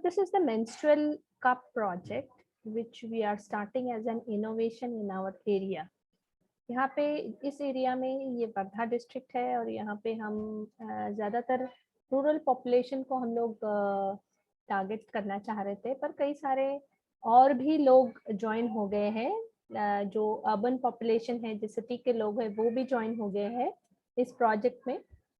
This is the menstrual cup project which we are starting as an innovation in our area. यहाँ पे इस area में ये Wardha district है और यहाँ पे हम ज़्यादातर रूरल पॉपुलेशन को हम लोग टारगेट करना चाह रहे थे, पर कई सारे और भी लोग ज्वाइन हो गए हैं। जो अर्बन पॉपुलेशन है, जो सिटी के लोग हैं, वो भी ज्वाइन हो गए हैं इस प्रोजेक्ट में।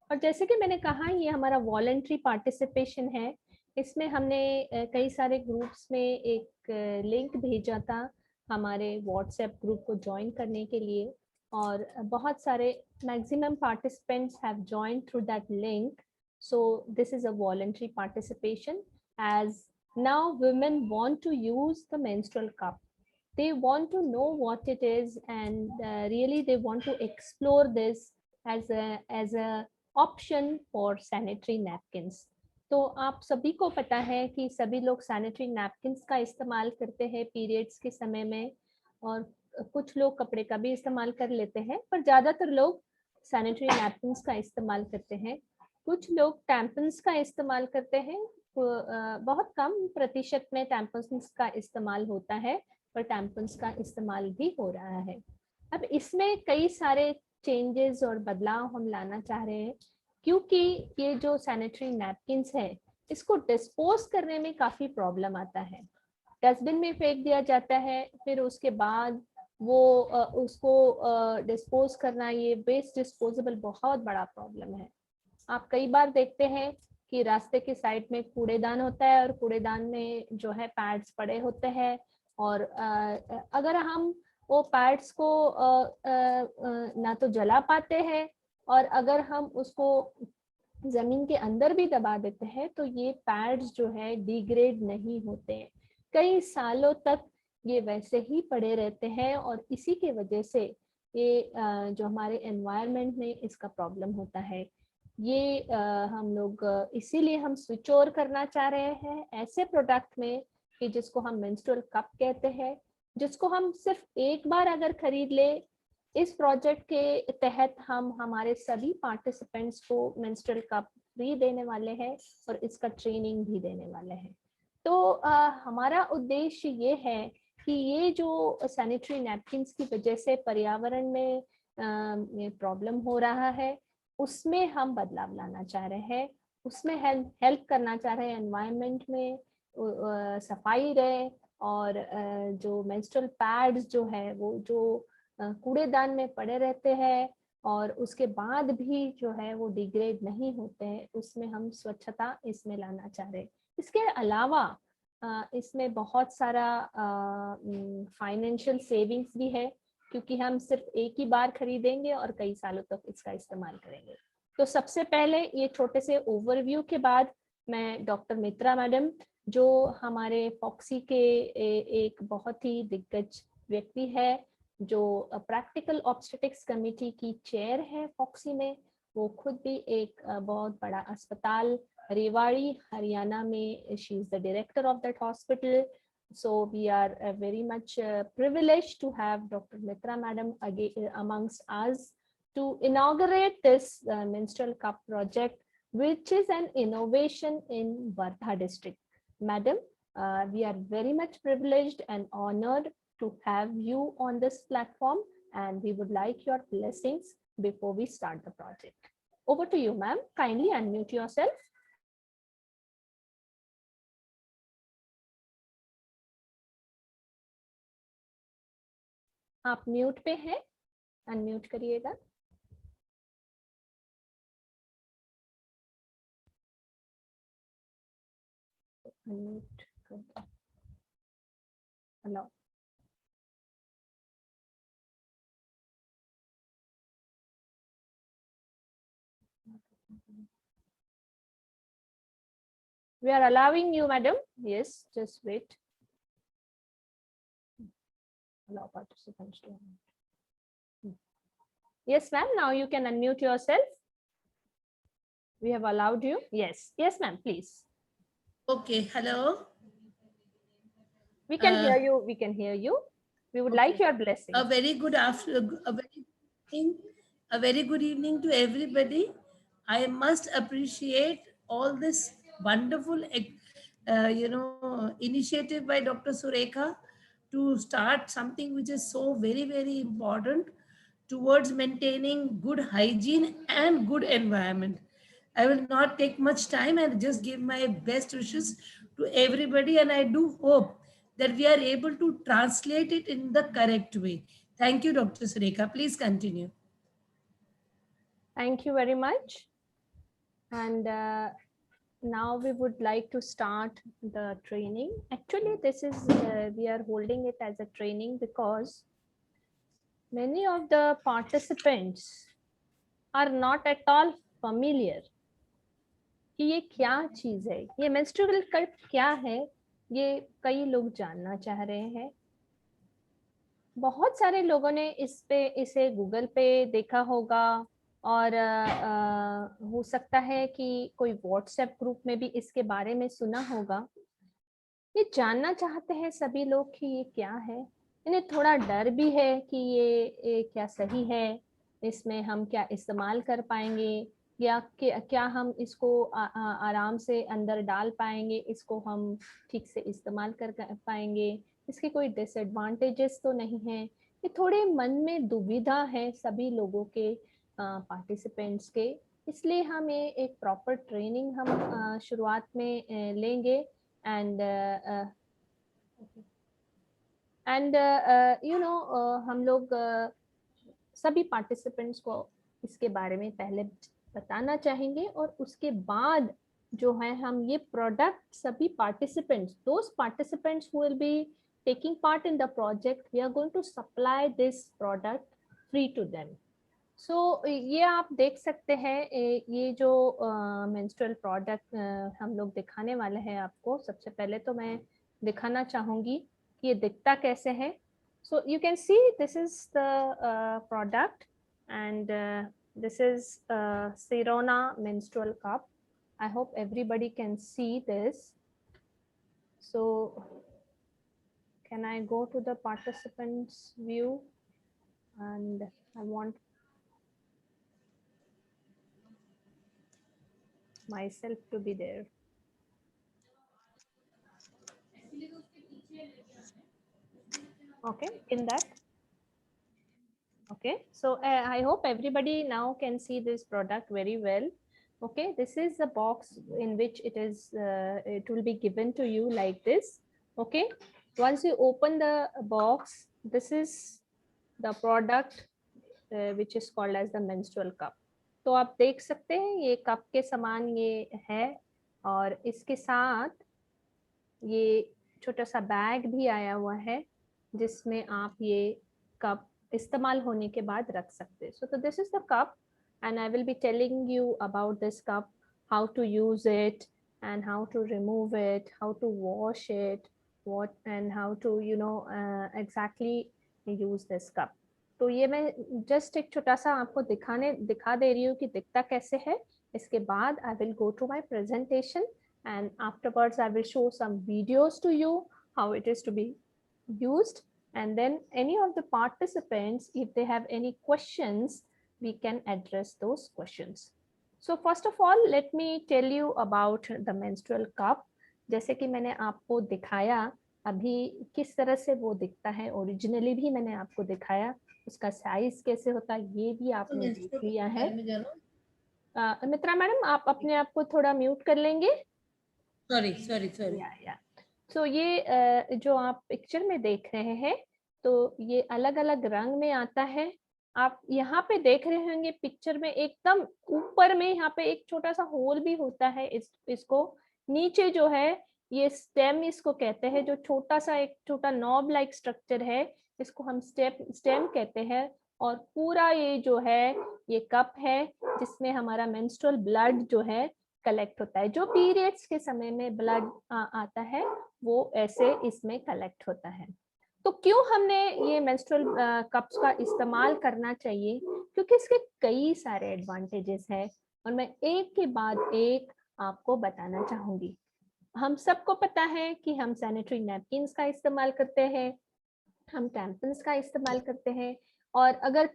और जैसे कि मैंने कहा, ये हमारा वॉलंटरी पार्टिसिपेशन है। इसमें हमने कई सारे ग्रुप्स में एक लिंक भेजा था हमारे व्हाट्सएप ग्रुप को ज्वाइन करने के लिए, और बहुत सारे maximum participants have joined through that link. So this is a voluntary participation, as now women want to use the menstrual cup. They want to know what it is, and really they want to explore this as a option for sanitary napkins. तो आप सभी को पता है कि सभी लोग sanitary napkins का इस्तेमाल करते हैं पीरियड्स के समय में, और कुछ लोग कपड़े का भी इस्तेमाल कर लेते हैं, पर ज़्यादातर लोग सैनिटरी नैपकिन्स का इस्तेमाल करते हैं। कुछ लोग टैम्पन्स का इस्तेमाल करते हैं, बहुत कम प्रतिशत में टैम्पन्स का इस्तेमाल होता है, पर टैम्पन्स का इस्तेमाल भी हो रहा है। अब इसमें कई सारे चेंजेस और बदलाव हम लाना चाह रहे हैं, क्योंकि ये जो सैनिटरी नैपकिन्स है, इसको डिस्पोज करने में काफ़ी प्रॉब्लम आता है। डस्टबिन में फेंक दिया जाता है, फिर उसके बाद वो उसको डिस्पोज करना, ये वेस्ट डिस्पोजेबल बहुत बड़ा प्रॉब्लम है। आप कई बार देखते हैं कि रास्ते के साइड में कूड़ेदान होता है, और कूड़ेदान में जो है पैड्स पड़े होते हैं, और अगर हम वो पैड्स को ना तो जला पाते हैं, और अगर हम उसको जमीन के अंदर भी दबा देते हैं, तो ये पैड्स जो है डिग्रेड नहीं होते हैं। कई सालों तक ये वैसे ही पड़े रहते हैं, और इसी के वजह से ये जो हमारे एनवायरनमेंट में इसका प्रॉब्लम होता है। ये हम लोग इसीलिए हम स्विच ओवर करना चाह रहे हैं ऐसे प्रोडक्ट में कि जिसको हम मेंस्ट्रुअल कप कहते हैं, जिसको हम सिर्फ एक बार अगर खरीद ले। इस प्रोजेक्ट के तहत हम हमारे सभी पार्टिसिपेंट्स को मेंस्ट्रुअल कप फ्री देने वाले हैं, और इसका ट्रेनिंग भी देने वाले हैं। तो हमारा उद्देश्य ये है कि ये जो सैनिटरी नैपकिन्स की वजह से पर्यावरण में प्रॉब्लम हो रहा है, उसमें हम बदलाव लाना चाह रहे हैं, उसमें हेल्प करना चाह रहे हैं, एनवायरनमेंट में सफाई रहे, और जो मेंस्ट्रुअल पैड्स जो है वो जो कूड़ेदान में पड़े रहते हैं और उसके बाद भी जो है वो डिग्रेड नहीं होते हैं, उसमें हम स्वच्छता इसमें लाना चाह रहे हैं। इसके अलावा इसमें बहुत सारा फाइनेंशियल सेविंग्स भी है, क्योंकि हम सिर्फ एक ही बार खरीदेंगे और कई सालों तक इसका इस्तेमाल करेंगे। तो सबसे पहले ये छोटे से ओवरव्यू के बाद मैं डॉक्टर मित्रा मैडम, जो हमारे फॉक्सी के एक बहुत ही दिग्गज व्यक्ति है, जो प्रैक्टिकल ऑब्स्टेटिक्स कमेटी की चेयर है फॉक्सी में, वो खुद भी एक बहुत बड़ा अस्पताल रेवाड़ी हरियाणा में, she is the director of that hospital. So we are very much privileged to have Dr. Mitra Madam amongst us to inaugurate this menstrual cup project, which is an innovation in Wardha district. Madam, we are very much privileged and honored to have you on this platform, and we would like your blessings before we start the project. Over to you, ma'am. Kindly unmute yourself. आप mute पे हैं, unmute करिएगा। Unmute कर, hello. We are allowing you, madam. Yes, just wait. Allow participants to unmute. Yes, ma'am. Now you can unmute yourself. We have allowed you. Yes, yes, ma'am. Please. Okay. Hello. We can hear you. We can hear you. We would like your blessing. A very good afternoon. A very good evening to everybody. I must appreciate all this wonderful initiative by Dr. Surekha to start something which is so very, very important towards maintaining good hygiene and good environment. I will not take much time and just give my best wishes to everybody, and I do hope that we are able to translate it in the correct way. Thank you, Dr. Surekha. Please continue. Thank you very much. And now we would like to start the training. Actually, this is we are holding it as a training because many of the participants are not at all familiar कि ये क्या चीज है, ये menstrual cup क्या है, ये कई लोग जानना चाह रहे हैं। बहुत सारे लोगों ने इसे गूगल पे देखा होगा और हो सकता है कि कोई व्हाट्सएप ग्रुप में भी इसके बारे में सुना होगा। ये जानना चाहते हैं सभी लोग कि ये क्या है। इन्हें थोड़ा डर भी है कि ये क्या सही है, इसमें हम क्या इस्तेमाल कर पाएंगे या क्या हम इसको आराम से अंदर डाल पाएंगे, इसको हम ठीक से इस्तेमाल कर पाएंगे, इसके कोई डिसएडवांटेजेस तो नहीं है। ये थोड़े मन में दुविधा है सभी लोगों के, पार्टिसिपेंट्स के। इसलिए हम ये एक प्रॉपर ट्रेनिंग हम शुरुआत में लेंगे एंड हम लोग सभी पार्टिसिपेंट्स को इसके बारे में पहले बताना चाहेंगे और उसके बाद जो है हम ये प्रोडक्ट सभी participants, those participants who will be taking part in the project, we are going to supply this product free to them. So ये आप देख सकते हैं, ये जो menstrual product हम लोग दिखाने वाले हैं आपको। सबसे पहले तो मैं दिखाना चाहूंगी कि ये दिखता कैसे है। So you can see this is the product and this is Sirona menstrual cup. I hope everybody can see this. So can I go to the participants view, and I want myself to be there. Okay, in that. Okay, so I hope everybody now can see this product very well. Okay, this is the box in which it will be given to you like this. Okay, once you open the box, this is the product which is called as the menstrual cup. तो आप देख सकते हैं ये cup के समान ये है और इसके साथ ये छोटा सा बैग भी आया हुआ है जिसमें आप ये कप इस्तेमाल होने के बाद रख सकते हैं। So this is the cup and I will be telling you about this cup, how to use it and how to remove it, how to wash it, what and how to exactly use this cup. तो ये मैं just एक छोटा सा आपको दिखा दे रही हूँ कि दिखता कैसे है। इसके बाद I will go to my presentation and afterwards I will show some videos to you how it is to be used, and then any of the participants, if they have any questions, we can address those questions. So first of all, let me tell you about the menstrual cup. जैसे कि मैंने आपको दिखाया अभी किस तरह से वो दिखता है, ओरिजिनली भी मैंने आपको दिखाया, उसका साइज कैसे होता है ये भी आपने देख लिया है। मित्रा मैडम, आप अपने आप को थोड़ा म्यूट कर लेंगे। सॉरी। तो ये जो आप पिक्चर में देख रहे हैं तो ये अलग अलग रंग में आता है। आप यहाँ पे देख रहे होंगे पिक्चर में एकदम ऊपर में यहाँ पे एक छोटा सा होल भी होता है। इसको नीचे जो है ये स्टेम इसको कहते हैं, जो एक छोटा नॉब लाइक स्ट्रक्चर है, इसको हम स्टेम कहते हैं। और पूरा ये जो है ये कप है जिसमें हमारा मेंस्ट्रुअल ब्लड जो है कलेक्ट होता है। जो पीरियड्स के समय में ब्लड आता है वो ऐसे इसमें कलेक्ट होता है। तो क्यों हमने ये मेंस्ट्रुअल कप्स का इस्तेमाल करना चाहिए? क्योंकि इसके कई सारे एडवांटेजेस हैं और मैं एक के बाद एक आपको बताना चाहूंगी। हम सबको पता है कि हम सैनिटरी नैपकिन्स का इस्तेमाल करते हैं, हम टैम्पन्स का इस्तेमाल करते हैं, और अगर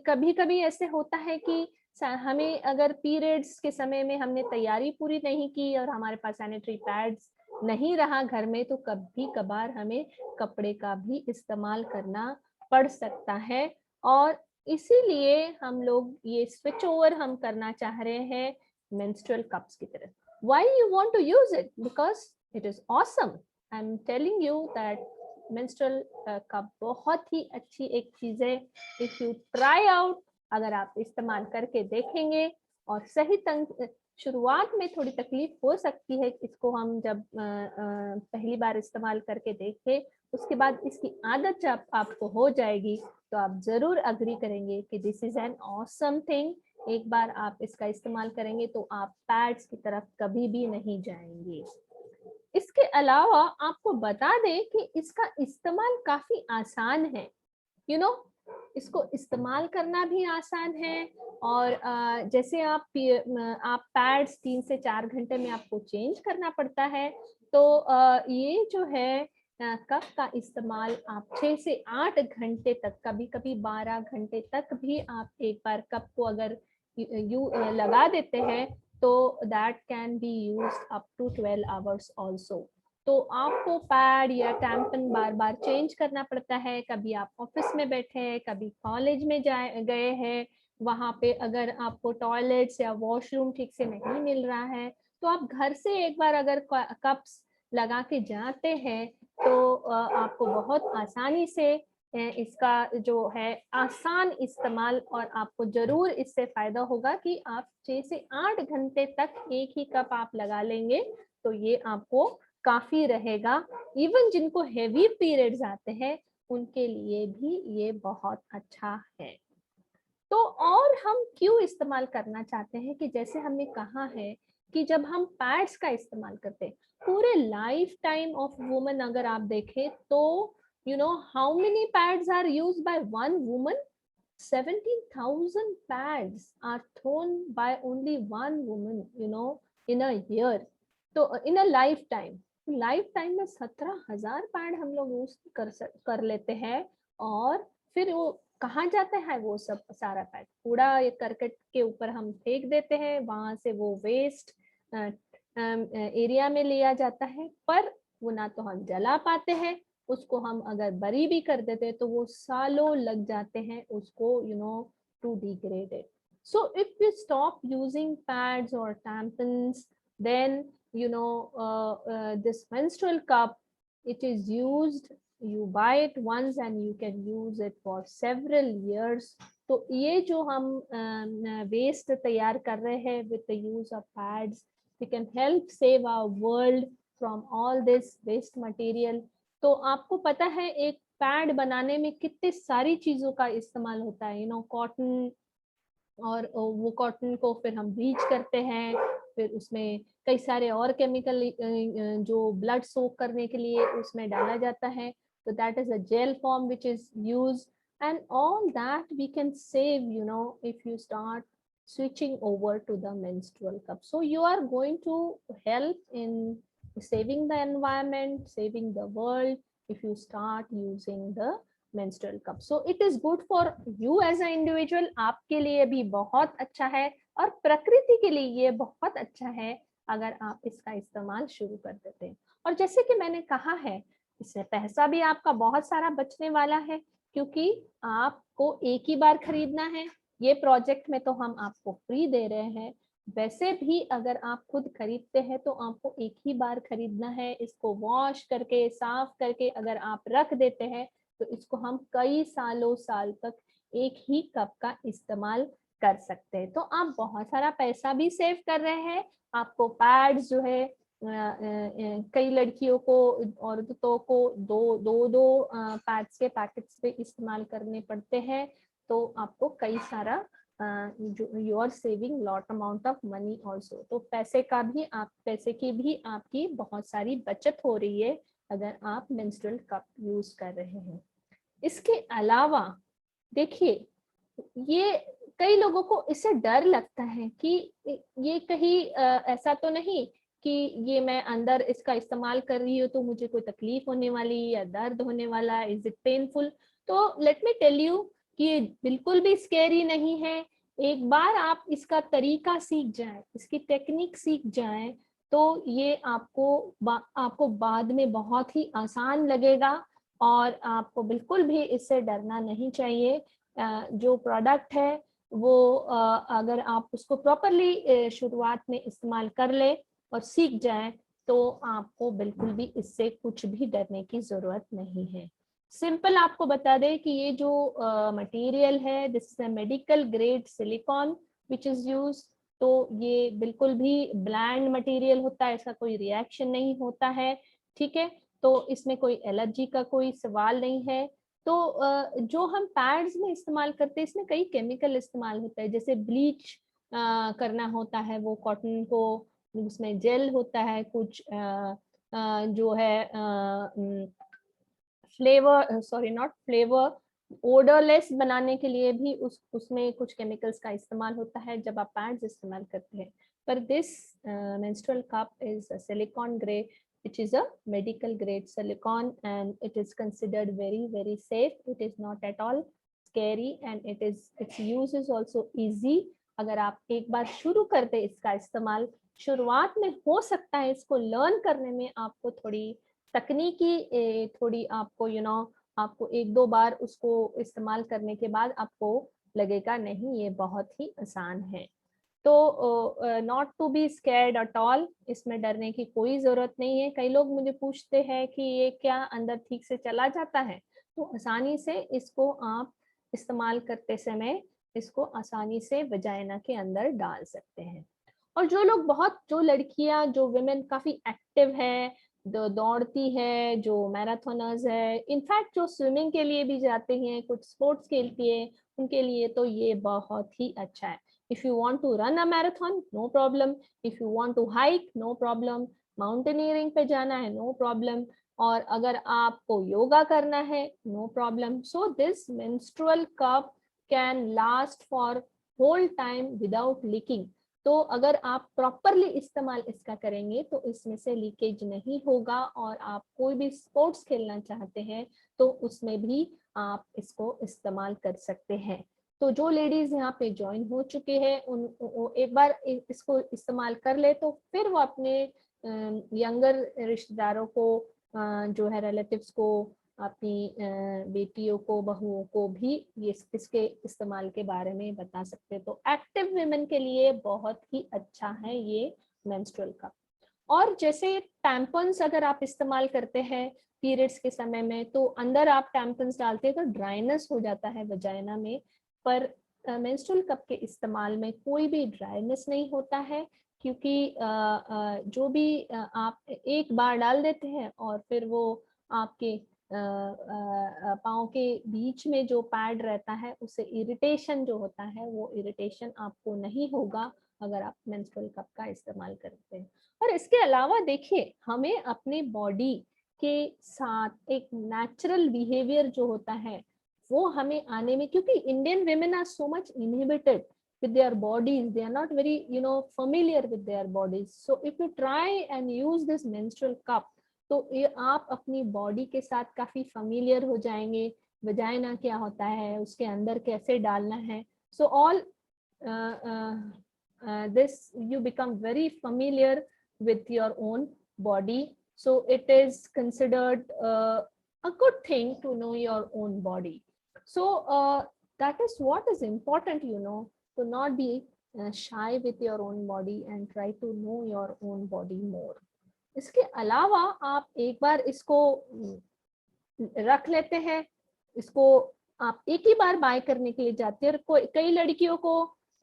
कभी कभी ऐसे होता है कि हमें अगर पीरियड्स के समय में हमने तैयारी पूरी नहीं की और हमारे पास सैनिटरी पैड्स नहीं रहा घर में तो कभी कभार हमें कपड़े का भी इस्तेमाल करना पड़ सकता है, और इसीलिए हम लोग ये स्विच ओवर हम करना चाह रहे हैं मेंस्ट्रुअल कप्स की तरफ। Why you want to use it? Because it is awesome. I'm telling you that menstrual cup बहुत ही अच्छी एक चीज है। If you try out, अगर आप इस्तेमाल करके देखेंगे और सही तंग, शुरुआत में थोड़ी तकलीफ हो सकती है इसको हम जब पहली बार इस्तेमाल करके देखें, उसके बाद इसकी आदत जब आपको हो जाएगी तो आप जरूर अग्री करेंगे कि this is an awesome thing. एक बार आप इसका इस्तेमाल करेंगे तो आप पैड्स की तरफ कभी भी नहीं जाएंगे। इसके अलावा आपको बता दें कि इसका इस्तेमाल काफी आसान है, यू नो, इसको इस्तेमाल करना भी आसान है। और जैसे आप पैड्स 3 से 4 घंटे में आपको चेंज करना पड़ता है, तो ये जो है कप का इस्तेमाल आप 6 से 8 घंटे तक, कभी कभी 12 घंटे तक भी आप एक बार कप को अगर लगा देते हैं तो that can be used up to 12 hours also. तो आपको पैड या टैम्पन बार बार चेंज करना पड़ता है। कभी आप ऑफिस में बैठे हैं, कभी कॉलेज में गए हैं, वहां पे अगर आपको टॉयलेट्स या वॉशरूम ठीक से नहीं मिल रहा है तो आप घर से एक बार अगर कप्स लगा के जाते हैं तो आपको बहुत आसानी से इसका जो है आसान इस्तेमाल, और आपको जरूर इससे फायदा होगा कि आप 6 से 8 घंटे तक एक ही कप आप लगा लेंगे तो ये आपको काफी रहेगा। इवन जिनको हेवी पीरियड्स आते हैं उनके लिए भी ये बहुत अच्छा है। तो और हम क्यों इस्तेमाल करना चाहते हैं कि जैसे हमने कहा है कि जब हम पैड्स का इस्तेमाल करते हैं पूरे लाइफ टाइम ऑफ वुमन, अगर आप देखें तो you know how many pads are used by one woman? 17,000 pads are thrown by only one woman, you know, in a year. तो in a lifetime, life time में 17,000 pad हम लोग use कर लेते हैं, और फिर वो कहाँ जाता है वो सब सारा पैड? कूड़ा या करकट के ऊपर हम फेंक देते हैं, वहां से वो वेस्ट एरिया में लिया जाता है, पर वो ना तो हम जला पाते हैं, उसको हम अगर बरी भी कर देते हैं तो वो सालों लग जाते हैं उसको you know to degrade it. So if we stop using pads और tampons, then you know this menstrual cup, it is used, you buy it once and you can use it for several years. तो ये जो हम waste तैयार कर रहे हैं with the use of pads, we can help save our world from all this waste material. तो आपको पता है एक पैड बनाने में कितनी सारी चीजों का इस्तेमाल होता है, यू नो, कॉटन, और वो कॉटन को फिर हम ब्लीच करते हैं, फिर उसमें कई सारे और केमिकल जो ब्लड सोक करने के लिए उसमें डाला जाता है, तो that is a gel form which is use, and all that we can save, you know, if you start switching over to the menstrual cup. So you are going to help in saving the environment, saving the world, if you start using the menstrual cup. So it is good for you as an individual, आपके लिए भी बहुत अच्छा है, और प्रकृति के लिए ये बहुत अच्छा है अगर आप इसका इस्तेमाल शुरू कर देते हैं। और जैसे कि मैंने कहा है, इससे पैसा भी आपका बहुत सारा बचने वाला है, क्योंकि आपको एक ही बार खरीदना है। ये प्रोजेक्ट में तो हम आपको फ्री दे रहे हैं, वैसे भी अगर आप खुद खरीदते हैं तो आपको एक ही बार खरीदना है। इसको वॉश करके साफ करके अगर आप रख देते हैं तो इसको हम कई साल तक एक ही कप का इस्तेमाल कर सकते हैं। तो आप बहुत सारा पैसा भी सेव कर रहे हैं। आपको पैड्स जो है कई लड़कियों को, औरतों को दो पैड्स के पैकेट्स पे इस्तेमाल करने पड़ते हैं, तो आपको कई सारा you are saving lot amount of money also. तो पैसे की भी आपकी बहुत सारी बचत हो रही है अगर आप मेंस्ट्रुअल कप यूज कर रहे हैं। इसके अलावा देखिए, ये कई लोगों को इससे डर लगता है कि ये कहीं ऐसा तो नहीं कि ये मैं अंदर इसका इस्तेमाल कर रही हूँ तो मुझे कोई तकलीफ होने वाली या दर्द होने वाला, इज इट पेनफुल? तो लेट मी टेल यू कि ये बिल्कुल भी स्कैरी नहीं है। एक बार आप इसका तरीका सीख जाएं, इसकी टेक्निक सीख जाएं, तो ये आपको बाद में बहुत ही आसान लगेगा और आपको बिल्कुल भी इससे डरना नहीं चाहिए। जो प्रोडक्ट है वो अगर आप उसको प्रॉपरली शुरुआत में इस्तेमाल कर ले और सीख जाएं तो आपको बिल्कुल भी इससे कुछ भी डरने की जरूरत नहीं है। सिंपल आपको बता दें कि ये जो मटेरियल है, this is a medical grade silicone which is use. तो ये बिल्कुल भी ब्लैंड मटेरियल होता है, इसका कोई रिएक्शन नहीं होता है, ठीक है। तो इसमें कोई एलर्जी का कोई सवाल नहीं है। तो जो हम पैड्स में इस्तेमाल करते हैं इसमें कई केमिकल इस्तेमाल होता है, जैसे ब्लीच करना होता है वो कॉटन को, उसमें जेल होता है कुछ जो है flavour, sorry not flavour, odourless बनाने के लिए भी उसमें कुछ केमिकल्स का इस्तेमाल होता है जब आप पैड्स इस्तेमाल करते हैं। पर this menstrual cup is a silicone grade, which is a medical grade silicone, and it is considered very safe. It is not at all scary and its use is also easy. अगर आप एक बार शुरू कर दे इसका इस्तेमाल, शुरुआत में हो सकता है इसको लर्न करने में आपको थोड़ी तकनीकी थोड़ी आपको आपको एक दो बार उसको इस्तेमाल करने के बाद आपको लगेगा नहीं ये बहुत ही आसान है। तो not to be scared at all, इसमें डरने की कोई जरूरत नहीं है। कई लोग मुझे पूछते हैं कि ये क्या अंदर ठीक से चला जाता है, तो आसानी से इसको आप इस्तेमाल करते समय इसको आसानी से वजाइना के अंदर डाल सकते हैं। और जो लड़कियां जो विमेन काफी एक्टिव है, दौड़ती है, जो मैराथनर्स है, इनफैक्ट जो स्विमिंग के लिए भी जाते हैं, कुछ स्पोर्ट्स खेलती है, उनके लिए तो ये बहुत ही अच्छा है। If you want to run a marathon, no problem. If you want to hike, no problem. Mountaineering पे जाना है, no problem. और अगर आपको योगा करना है, no problem. So this menstrual cup can last for whole time without leaking. तो अगर आप प्रॉपरली इस्तेमाल इसका करेंगे तो इसमें से लीकेज नहीं होगा, और आप कोई भी स्पोर्ट्स खेलना चाहते हैं तो उसमें भी आप इसको इस्तेमाल कर सकते हैं। तो जो लेडीज यहाँ पे ज्वाइन हो चुके हैं उन एक बार इसको इस्तेमाल कर ले तो फिर वो अपने यंगर रिश्तेदारों को, जो है रिलेटिव्स को, अपनी बेटियों को, बहुओं को भी ये इसके इस्तेमाल के बारे में बता सकते हैं। तो एक्टिव विमेन के लिए बहुत ही अच्छा है ये मेंस्ट्रुअल कप। और जैसे टैम्पन्स अगर आप इस्तेमाल करते हैं पीरियड्स के समय में, तो अंदर आप टैम्पन्स डालते हैं तो ड्राइनेस हो जाता है वजाइना में, पर मेंस्ट्रुअल कप के इस्तेमाल में कोई भी ड्राइनेस नहीं होता है, क्योंकि जो भी आप एक बार डाल देते हैं और फिर वो आपके पाँव के बीच में जो पैड रहता है उससे इरिटेशन जो होता है वो इरिटेशन आपको नहीं होगा अगर आप मेंस्ट्रुअल कप का इस्तेमाल करते हैं। और इसके अलावा देखिए, हमें अपने बॉडी के साथ एक नेचुरल बिहेवियर जो होता है वो हमें आने में, क्योंकि Indian women are so much inhibited with their bodies, they are not very familiar with their bodies. So if you try and use this menstrual cup, तो ये आप अपनी बॉडी के साथ काफी familiar हो जाएंगे, वजाइना क्या होता है, उसके अंदर कैसे डालना है। So all this you become very familiar with your own body. So it is considered a good thing to know your own body. So that is what is important, to not be shy with your own body and try to know your own body more. इसके अलावा आप एक बार इसको रख लेते हैं, इसको आप एक ही बार बाय करने के लिए जाते हैं, और कई लड़कियों को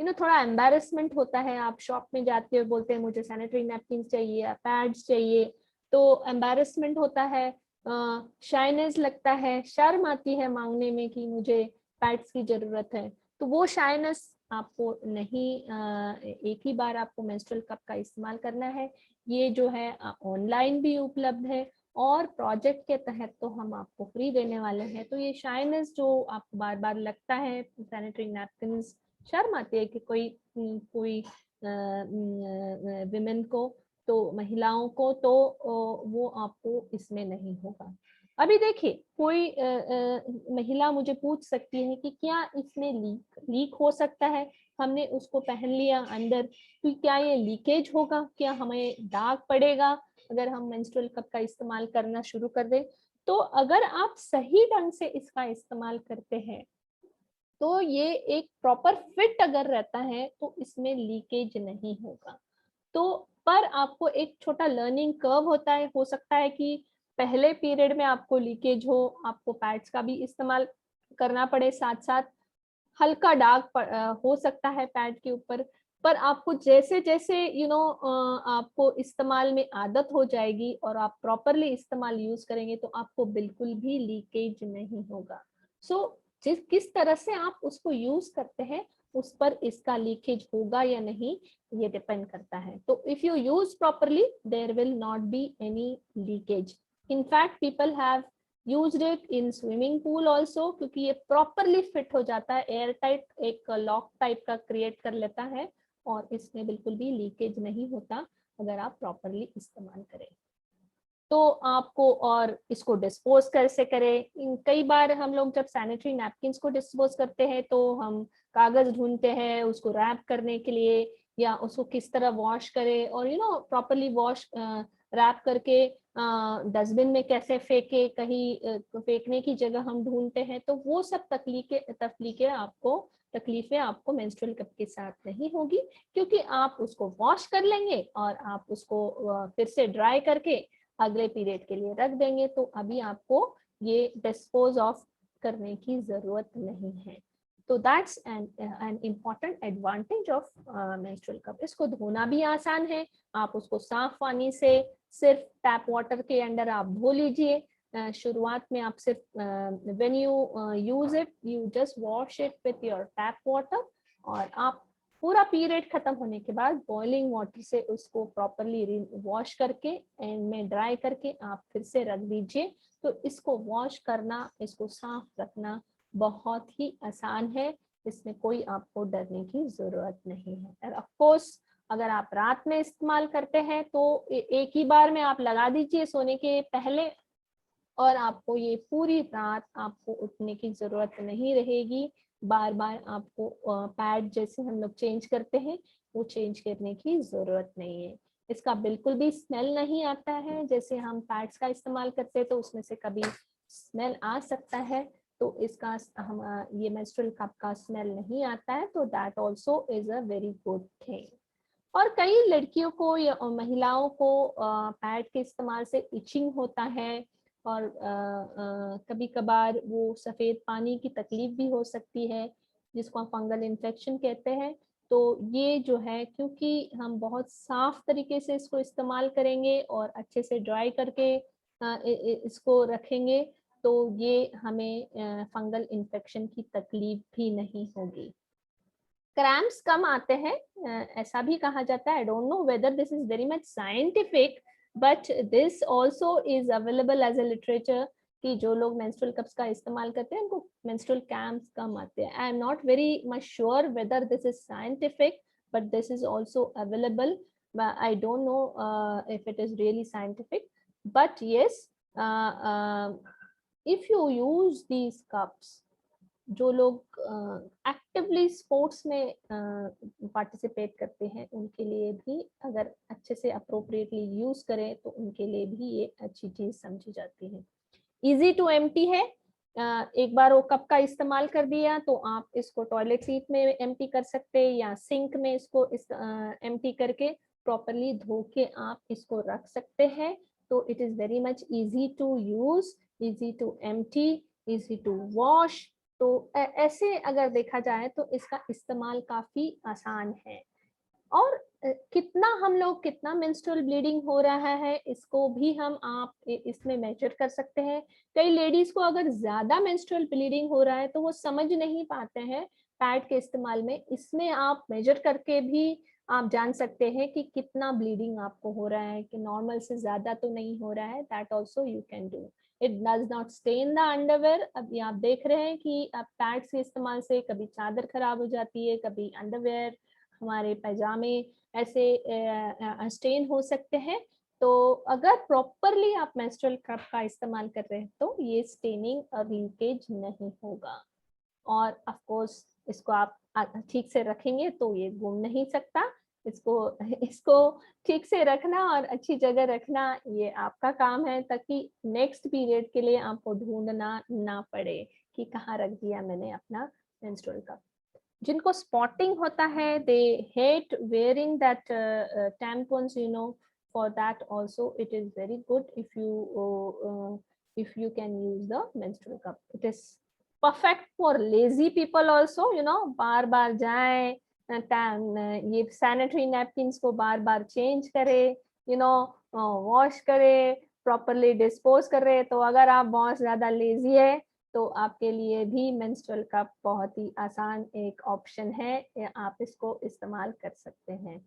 थोड़ा एम्बैरेसमेंट होता है, आप शॉप में जाते हो, बोलते हैं मुझे सैनिटरी नैपकिन चाहिए, पैड्स चाहिए, तो एम्बैरेसमेंट होता है, शाइनेस लगता है, शर्म आती है मांगने में कि मुझे पैड्स की जरूरत है। तो वो शाइनेस आपको नहीं, एक ही बार आपको मेंस्ट्रुअल कप का इस्तेमाल करना है। ये जो है ऑनलाइन भी उपलब्ध है, और प्रोजेक्ट के तहत तो हम आपको फ्री देने वाले हैं। तो ये शाइनेस जो आपको बार बार लगता है, सैनिटरी नैपकिन, शर्म आती है कि कोई विमेन को, तो महिलाओं को, तो वो आपको इसमें नहीं होगा। अभी देखिए, कोई महिला मुझे पूछ सकती है कि क्या इसमें लीक लीक हो सकता है, हमने उसको पहन लिया अंदर, तो क्या ये लीकेज होगा, क्या हमें दाग पड़ेगा अगर हम मेंस्ट्रुअल कप का इस्तेमाल करना शुरू कर दें? तो अगर आप सही ढंग से इसका इस्तेमाल करते हैं तो ये एक प्रॉपर फिट अगर रहता है तो इसमें लीकेज नहीं होगा। तो पर आपको एक छोटा लर्निंग कर्व होता है, हो सकता है कि पहले पीरियड में आपको लीकेज हो, आपको पैड्स का भी इस्तेमाल करना पड़े, साथ साथ हल्का दाग हो सकता है पैड के ऊपर, पर आपको जैसे जैसे आपको इस्तेमाल में आदत हो जाएगी और आप प्रॉपरली इस्तेमाल यूज करेंगे तो आपको बिल्कुल भी लीकेज नहीं होगा। सो किस तरह से आप उसको यूज करते हैं उस पर इसका लीकेज होगा या नहीं ये डिपेंड करता है। तो if you use properly there will not be any leakage. In fact people have used it in swimming pool also, क्योंकि ये प्रॉपरली फिट हो जाता है, एयर टाइट एक लॉक टाइप का क्रिएट कर लेता है और इसमें बिल्कुल भी लीकेज नहीं होता अगर आप प्रॉपरली इस्तेमाल करें। तो आपको और इसको डिस्पोज कैसे करें, कई बार हम लोग जब सैनिटरी नैपकिन्स को डिस्पोज करते हैं तो हम कागज ढूंढते हैं उसको रैप करने के लिए, या उसको किस तरह वॉश करें और प्रॉपरली वॉश रैप करके डस्टबिन में कैसे फेंके, कहीं फेंकने की जगह हम ढूंढते हैं। तो वो सब तकलीफें आपको मेंस्ट्रुअल कप के साथ नहीं होगी, क्योंकि आप उसको वॉश कर लेंगे और आप उसको फिर से ड्राई करके अगले पीरियड के लिए रख देंगे। तो अभी आपको ये डिस्पोज ऑफ करने की जरूरत नहीं है। तो that's an important advantage of menstrual cup. इसको धोना भी आसान है, आप उसको साफ पानी से सिर्फ टैप वाटर के अंडर आप धो लीजिए। शुरुआत में आप सिर्फ when you use it you just wash it with your tap water, और आप पूरा पीरियड खत्म होने के बाद बॉइलिंग वाटर से उसको प्रॉपरली वॉश करके एंड में ड्राई करके आप फिर से रख दीजिए। तो इसको वॉश करना, इसको साफ रखना बहुत ही आसान है, इसमें कोई आपको डरने की जरूरत नहीं है। और ऑफ कोर्स अगर आप रात में इस्तेमाल करते हैं तो एक ही बार में आप लगा दीजिए सोने के पहले, और आपको ये पूरी रात आपको उठने की जरूरत नहीं रहेगी, बार बार आपको पैड जैसे हम लोग चेंज करते हैं वो चेंज करने की जरूरत नहीं है। इसका बिल्कुल भी स्मेल नहीं आता है, जैसे हम पैड्स का इस्तेमाल करते हैं तो उसमें से कभी स्मेल आ सकता है, तो इसका हम ये मेंस्ट्रुअल कप का स्मेल नहीं आता है, तो that also is a very good thing. और कई लड़कियों को या महिलाओं को पैड के इस्तेमाल से इचिंग होता है, और कभी कभार वो सफ़ेद पानी की तकलीफ भी हो सकती है जिसको हम फंगल इन्फेक्शन कहते हैं। तो ये जो है, क्योंकि हम बहुत साफ तरीके से इसको इस्तेमाल करेंगे और अच्छे से ड्राई करके इसको रखेंगे, तो ये हमें फंगल इन्फेक्शन की तकलीफ भी नहीं होगी। क्रैम्प्स कम आते हैं, ऐसा भी कहा जाता है। I don't know whether this is very much scientific, but this also is available as a literature कि जो लोग मेंस्ट्रुअल कप्स का इस्तेमाल करते हैं उनको मेंस्ट्रुअल क्रैम्प्स कम आते हैं। I am not very much sure whether this is scientific, but this is also available. I don't no if it is really scientific, but yes, if you use these cups, जो लोग actively sports में participate करते हैं उनके लिए भी अगर अच्छे से अप्रोप्रिएटली यूज करें तो उनके लिए भी ये अच्छी चीज समझी जाती है। इजी टू एम्प्टी है, एक बार वो कप का इस्तेमाल कर दिया तो आप इसको टॉयलेट सीट में एम्प्टी कर सकते हैं या सिंक में इसको एम्प्टी करके प्रॉपरली धो के आप इसको रख सकते हैं। तो it is very much easy to use, easy to empty, easy to wash. तो ऐसे अगर देखा जाए तो इसका इस्तेमाल काफी आसान है। और कितना मेंस्ट्रुअल ब्लीडिंग हो रहा है इसको भी हम आप इसमें मेजर कर सकते हैं। कई लेडीज को अगर ज्यादा मेंस्ट्रुअल ब्लीडिंग हो रहा है तो वो समझ नहीं पाते हैं पैड के इस्तेमाल में, इसमें आप मेजर करके भी आप जान सकते हैं कि कितना ब्लीडिंग आपको हो रहा है, कि नॉर्मल से ज्यादा तो नहीं हो रहा है। That also you can do. It does not stay in the underwear. अभी आप देख रहे हैं कि अब पैड्स के इस्तेमाल से कभी चादर खराब हो जाती है, कभी अंडरवेयर, हमारे पैजामे ऐसे स्टेन हो सकते हैं। तो अगर प्रॉपरली आप मेंस्ट्रुअल कप का इस्तेमाल कर रहे हैं तो ये स्टेनिंग और लीकेज नहीं होगा। और ऑफ कोर्स इसको आप ठीक से रखेंगे तो ये घूम नहीं सकता। इसको ठीक से रखना और अच्छी जगह रखना ये आपका काम है, ताकि नेक्स्ट पीरियड के लिए आपको ढूंढना ना पड़े कि कहाँ रख दिया मैंने अपना मेंस्ट्रुअल कप। जिनको स्पॉटिंग होता है, they hate wearing that tampons, you know, for that also it is very good if you can use the menstrual cup. It is perfect for lazy people also, you know, बार बार जाएं, ये sanitary napkins को बार बार change करे, you know, wash करे, properly dispose कर रहे। तो अगर आप बहुत ज्यादा लेजी है तो आपके लिए भी मेंस्ट्रुअल कप बहुत ही आसान एक ऑप्शन है, आप इसको इस्तेमाल कर सकते हैं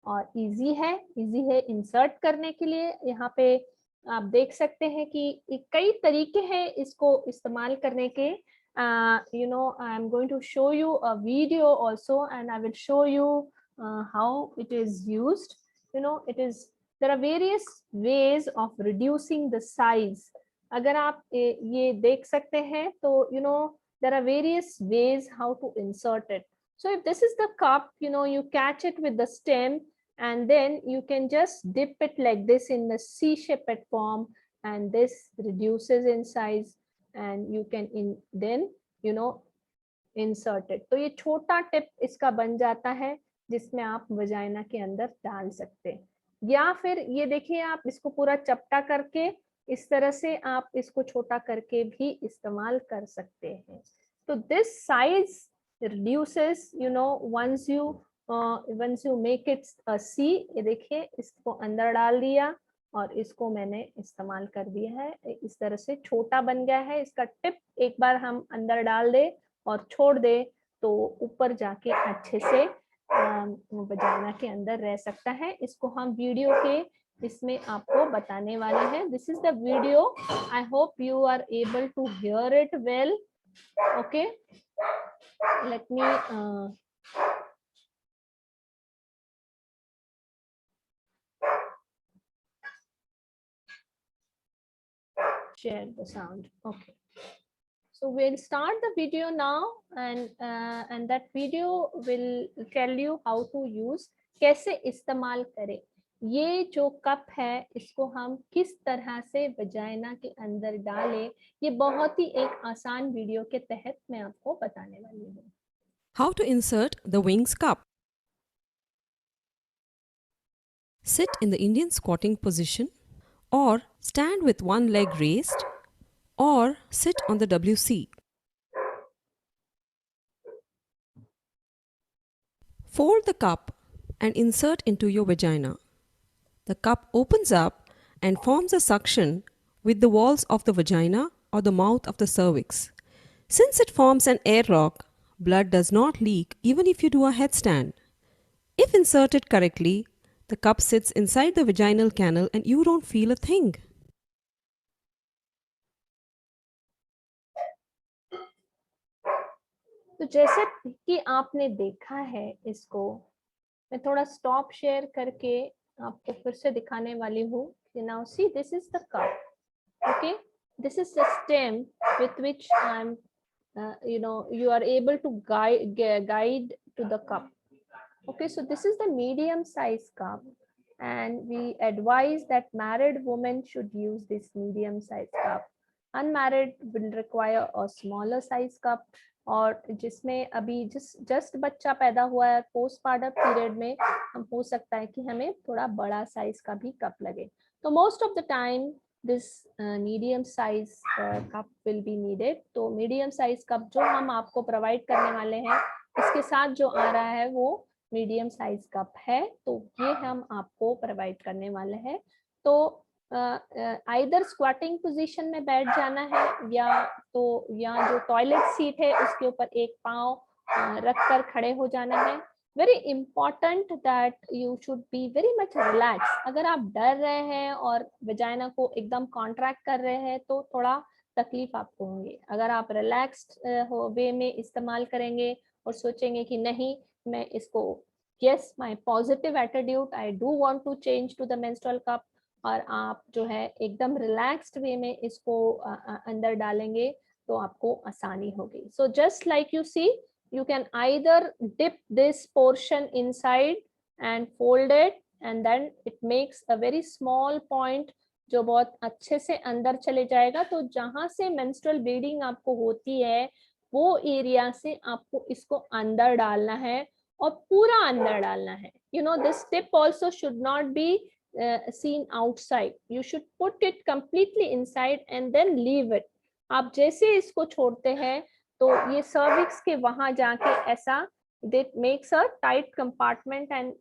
और इजी है इंसर्ट करने के लिए। यहाँ पे आप देख सकते हैं कि कई तरीके हैं इसको इस्तेमाल करने के। you know, I am going to show you a video also, and I will show you how it is used. You know, there are various ways of reducing the size. अगर आप ये देख सकते हैं तो you know there are various ways how to insert it. So if this is the cup, you know, you catch it with the stem and then you can just dip it like this in the C-shaped form, and this reduces in size and you can then you know insert it. तो ये छोटा tip इसका बन जाता है जिसमें आप vagina के अंदर डाल सकते हैं। या फिर ये देखिए, आप इसको पूरा चपटा करके इस तरह से आप इसको छोटा करके भी इस्तेमाल कर सकते हैं। तो this size reduces, you know, once you make it a C। ये देखिए, इसको अंदर डाल दिया और इसको मैंने इस्तेमाल कर दिया है, इस तरह से छोटा बन गया है। इसका टिप एक बार हम अंदर डाल दे और छोड़ दे तो ऊपर जाके अच्छे से वजाइना के अंदर रह सकता है। इसको हम वीडियो के इसमें आपको बताने वाले हैं। This is the video, I hope you are able to hear it well. Okay, let me share the sound. Okay, so we'll start the video now, and that video will tell you how to use, कैसे इस्तेमाल करें। ये जो cup है इसको हम किस तरह से वजाइना के अंदर डालें, ये बहुत ही एक आसान वीडियो के तहत मैं आपको बताने वाली हूँ। How to insert the wings cup. Sit in the Indian squatting position, or stand with one leg raised, or sit on the WC. Fold the cup and insert into your vagina. The cup opens up and forms a suction with the walls of the vagina or the mouth of the cervix. Since it forms an airlock, blood does not leak even if you do a headstand. If inserted correctly, the cup sits inside the vaginal canal and you don't feel a thing. तो जैसे कि आपने देखा है, इसको मैं थोड़ा stop share करके आपको फिर से दिखाने वाली हूँ। Now see, this is the cup. Okay, this is the stem with which I'm you know, you are able to guide to the cup. Okay, so this is the medium size cup, and we advise that married women should use this medium size cup. Unmarried will require a smaller size cup, और जिसमें अभी just बच्चा पैदा हुआ है, postpartum period में हम हो सकता है कि हमें थोड़ा बड़ा साइज का भी कप लगे। तो most of the time this medium size cup will be needed. तो मीडियम साइज कप जो हम आपको प्रोवाइड करने वाले हैं, इसके साथ जो आ रहा है वो मीडियम साइज कप है, तो ये हम आपको प्रोवाइड करने वाले हैं। तो आइदर स्क्वाटिंग पोजीशन में बैठ जाना है, या जो टॉयलेट सीट है उसके ऊपर एक पाँव रखकर खड़े हो जाना है। Very important that you should be very much relax. अगर आप डर रहे हैं और वजाइना को एकदम कॉन्ट्रैक्ट कर रहे हैं तो थोड़ा तकलीफ आपको होंगे। अगर आप रिलैक्स्ड वे में इस्तेमाल करेंगे और सोचेंगे कि नहीं, मैं इसको yes my positive attitude, I do want to change to the menstrual cup, और आप जो है एकदम रिलैक्स्ड वे में इसको अंदर डालेंगे तो आपको आसानी होगी। So just like you see, you can either dip this portion inside and fold it, and then it makes a very small point जो बहुत अच्छे से अंदर चले जाएगा। तो जहां से मेंस्ट्रुअल ब्लीडिंग आपको होती है वो एरिया से आपको इसको अंदर डालना है और पूरा अंदर डालना है। You know this tip also should not be seen outside, you should put it completely inside and then leave it। आप जैसे इसको छोड़ते हैं तो ये सर्विक्स के वहां जाके ऐसा that makes a tight compartment and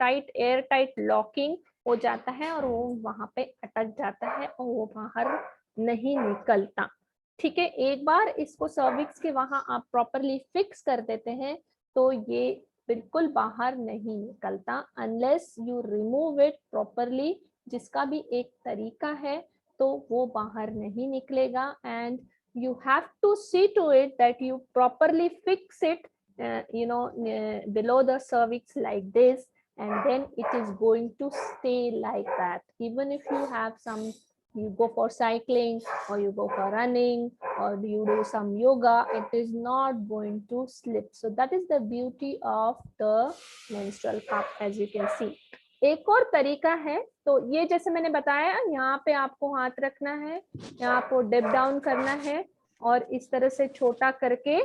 tight air tight locking हो जाता है और वो वहां पे अटक जाता है और वो बाहर नहीं निकलता। ठीक है, एक बार इसको सर्विक्स के वहां आप प्रॉपरली फिक्स कर देते हैं तो ये बिल्कुल बाहर नहीं निकलता unless you remove it properly, जिसका भी एक तरीका है, तो वो बाहर नहीं निकलेगा। And you have to see to it that you properly fix it below the cervix like this, and then it is going to stay like that. Even if you have some, you go for cycling or you go for running or you do some yoga, it is not going to slip. So that is the beauty of the menstrual cup, as you can see. एक और तरीका है, तो ये जैसे मैंने बताया यहाँ पे आपको हाथ रखना है, यहाँ आपको डिप डाउन करना है और इस तरह से छोटा करके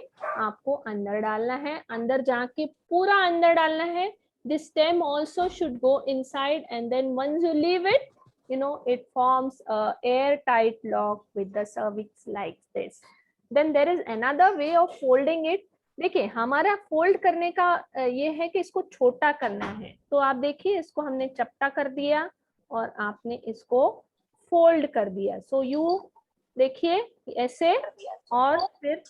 आपको अंदर डालना है, अंदर जाके पूरा अंदर डालना है। This stem also should go inside, and then once you leave it, it forms a airtight lock with the cervix like this. Then there is another way of folding it. देखिए हमारा फोल्ड करने का ये है कि इसको छोटा करना है, तो आप देखिए इसको हमने चपटा कर दिया और आपने इसको फोल्ड कर दिया। सो यू देखिए ऐसे और फिर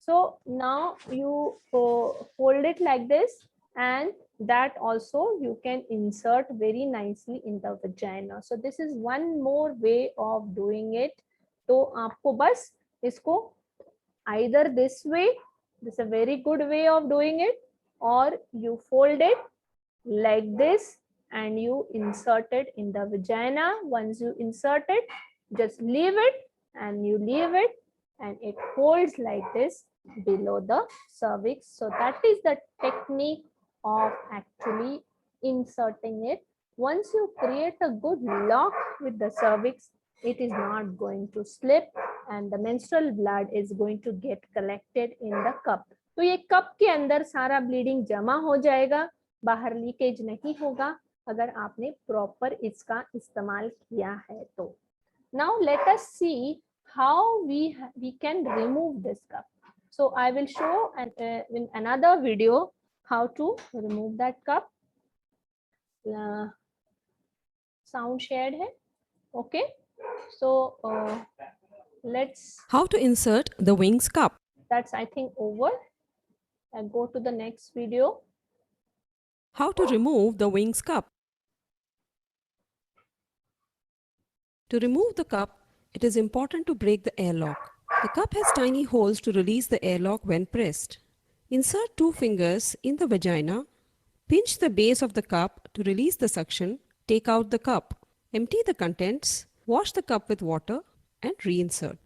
so now you fold it like this, and that also you can insert very nicely in the vagina. So this is one more way of doing it. तो आपको बस इसको either this way, this is a very good way of doing it, or you fold it like this and you insert it in the vagina. Once you insert it, just leave it and you leave it and it holds like this below the cervix. So that is the technique of actually inserting it. Once you create a good lock with the cervix, it is not going to slip and the menstrual blood is going to get collected in the cup. तो ये cup के अंदर सारा bleeding जमा हो जाएगा, बाहर leakage नहीं होगा अगर आपने प्रॉपर इसका इस्तेमाल किया है तो। Now let us see how we can remove this cup. So I will show in another video how to remove that cup. Sound shared hai, okay? So let's. How to insert the wings cup? That's I think over. I'll go to the next video. How to remove the wings cup? To remove the cup, it is important to break the airlock. The cup has tiny holes to release the airlock when pressed. Insert 2 fingers in the vagina. Pinch the base of the cup to release the suction. Take out the cup. Empty the contents. Wash the cup with water and reinsert.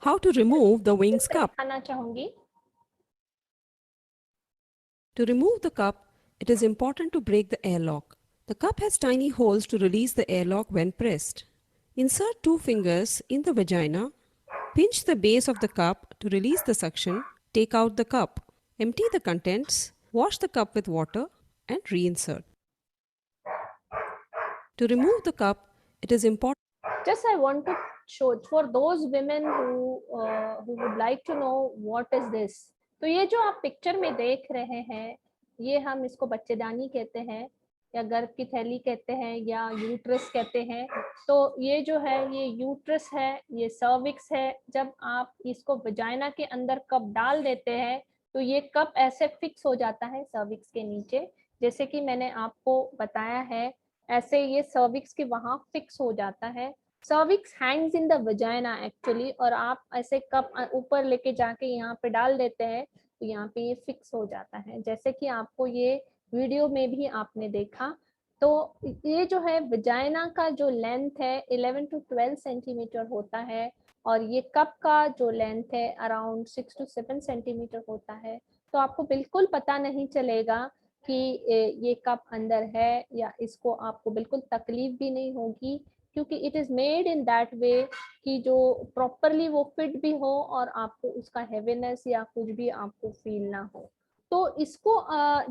How to remove the wings cup? To remove the cup, it is important to break the airlock. The cup has tiny holes to release the airlock when pressed. Insert 2 fingers in the vagina. Pinch the base of the cup to release the suction. Take out the cup. Empty the contents. Wash the cup with water and reinsert. To remove the cup, it is important. Just I want to show for those women who would like to know what is this. तो ये जो आप picture में देख रहे हैं, ये हम इसको बच्चेदानी कहते हैं या गर्भ की थैली कहते हैं या यूट्रस कहते हैं। तो ये जो है ये यूट्रस है, ये सर्विक्स है। जब आप इसको वजाइना के अंदर कप डाल देते हैं तो ये कप ऐसे फिक्स हो जाता है सर्विक्स के नीचे, जैसे कि मैंने आपको बताया है, ऐसे ये सर्विक्स के वहां फिक्स हो जाता है। Cervix Hanks in the vagina actually, और आप ऐसे कप ऊपर लेके जाके यहाँ पे डाल देते हैं तो यहाँ पे ये फिक्स हो जाता है, जैसे कि आपको ये वीडियो में भी आपने देखा। तो ये जो है वजाइना का जो लेंथ है 11 to 12 सेंटीमीटर होता है, और ये कप का जो लेंथ है अराउंड 6 to 7 सेंटीमीटर होता है। तो आपको बिल्कुल पता नहीं चलेगा कि ये कप अंदर है, या इसको आपको बिल्कुल तकलीफ भी नहीं होगी, क्योंकि it is made in that way कि जो प्रॉपरली वो फिट भी हो और आपको उसका हेवीनेस या कुछ भी आपको फील ना हो। तो इसको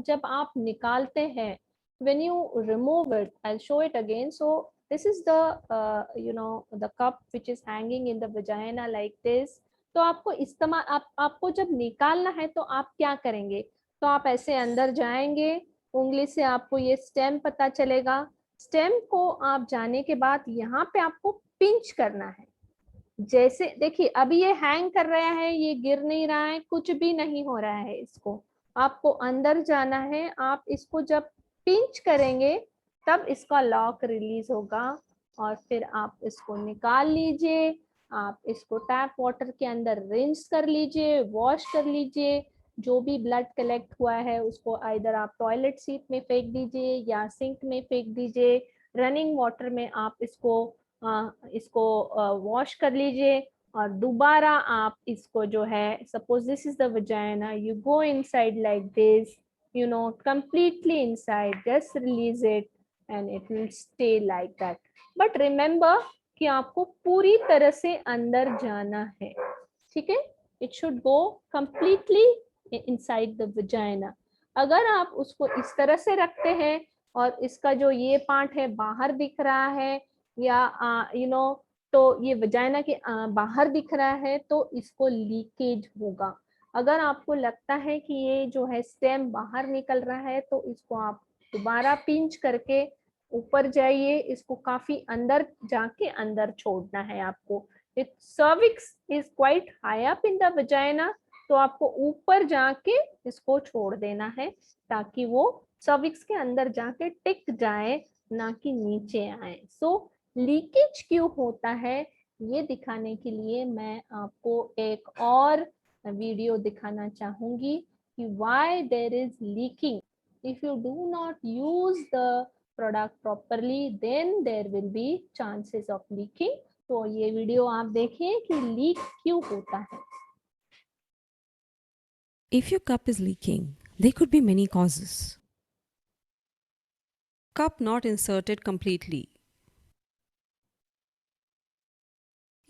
जब आप निकालते हैं, when you remove it, I'll show it again. So this is the the cup which is hanging in the vagina like this. तो आपको इस्तेमाल आपको जब निकालना है तो आप क्या करेंगे, तो आप ऐसे अंदर जाएंगे, उंगली से आपको ये स्टेम पता चलेगा। स्टेम को आप जाने के बाद यहाँ पे आपको पिंच करना है। जैसे देखिए अभी ये हैंग कर रहा है, ये गिर नहीं रहा है, कुछ भी नहीं हो रहा है। इसको आपको अंदर जाना है, आप इसको जब पिंच करेंगे तब इसका लॉक रिलीज होगा, और फिर आप इसको निकाल लीजिए। आप इसको टैप वाटर के अंदर रिंस कर लीजिए, वॉश कर लीजिए। जो भी ब्लड कलेक्ट हुआ है उसको आइदर आप टॉयलेट सीट में फेंक दीजिए या सिंक में फेंक दीजिए। रनिंग वाटर में आप इसको वॉश कर लीजिए, और दोबारा आप इसको जो है, suppose this is the vagina, you go inside like this, completely inside, just release it and it will stay like that. But remember कि आपको पूरी तरह से अंदर जाना है, ठीक है? It should go completely inside the vagina. अगर आप उसको इस तरह से रखते हैं और इसका जो ये पार्ट है बाहर दिख रहा है, या तो ये वजाइना के बाहर दिख रहा है, तो इसको लीकेज होगा। अगर आपको लगता है कि ये जो है स्टेम बाहर निकल रहा है, तो इसको आप दोबारा पिंच करके ऊपर जाइए, इसको काफी अंदर जाके अंदर छोड़ना है आपको। Cervix is quite high up in the vagina, तो आपको ऊपर जाके इसको छोड़ देना है ताकि वो सर्विक्स के अंदर जाके टिक जाए, ना कि नीचे आए। सो लीकेज क्यों होता है ये दिखाने के लिए मैं आपको एक और वीडियो दिखाना चाहूंगी कि why there is leaking. If you do not use the product properly, then there will be chances of leaking. तो ये वीडियो आप देखिए कि लीक क्यों होता है। If your cup is leaking, there could be many causes. Cup not inserted completely.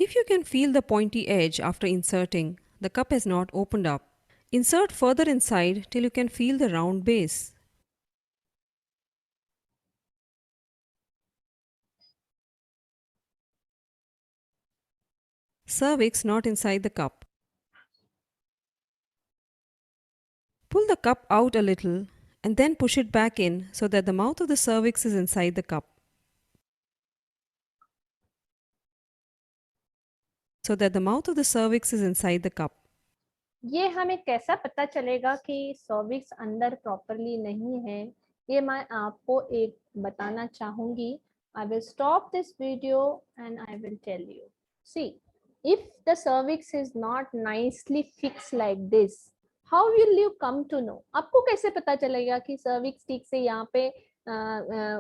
If you can feel the pointy edge after inserting, the cup has not opened up. Insert further inside till you can feel the round base. Cervix not inside the cup. Pull the cup out a little and then push it back in so that the mouth of the cervix is inside the cup. ये हमें कैसा पता चलेगा कि cervix अंदर properly नहीं है, ये मैं आपको एक बताना चाहूंगी। I will stop this video and I will tell you. See, if the cervix is not nicely fix like this, how will you come to know? आपको कैसे पता चलेगा कि सर्विक्स ठीक से यहाँ पे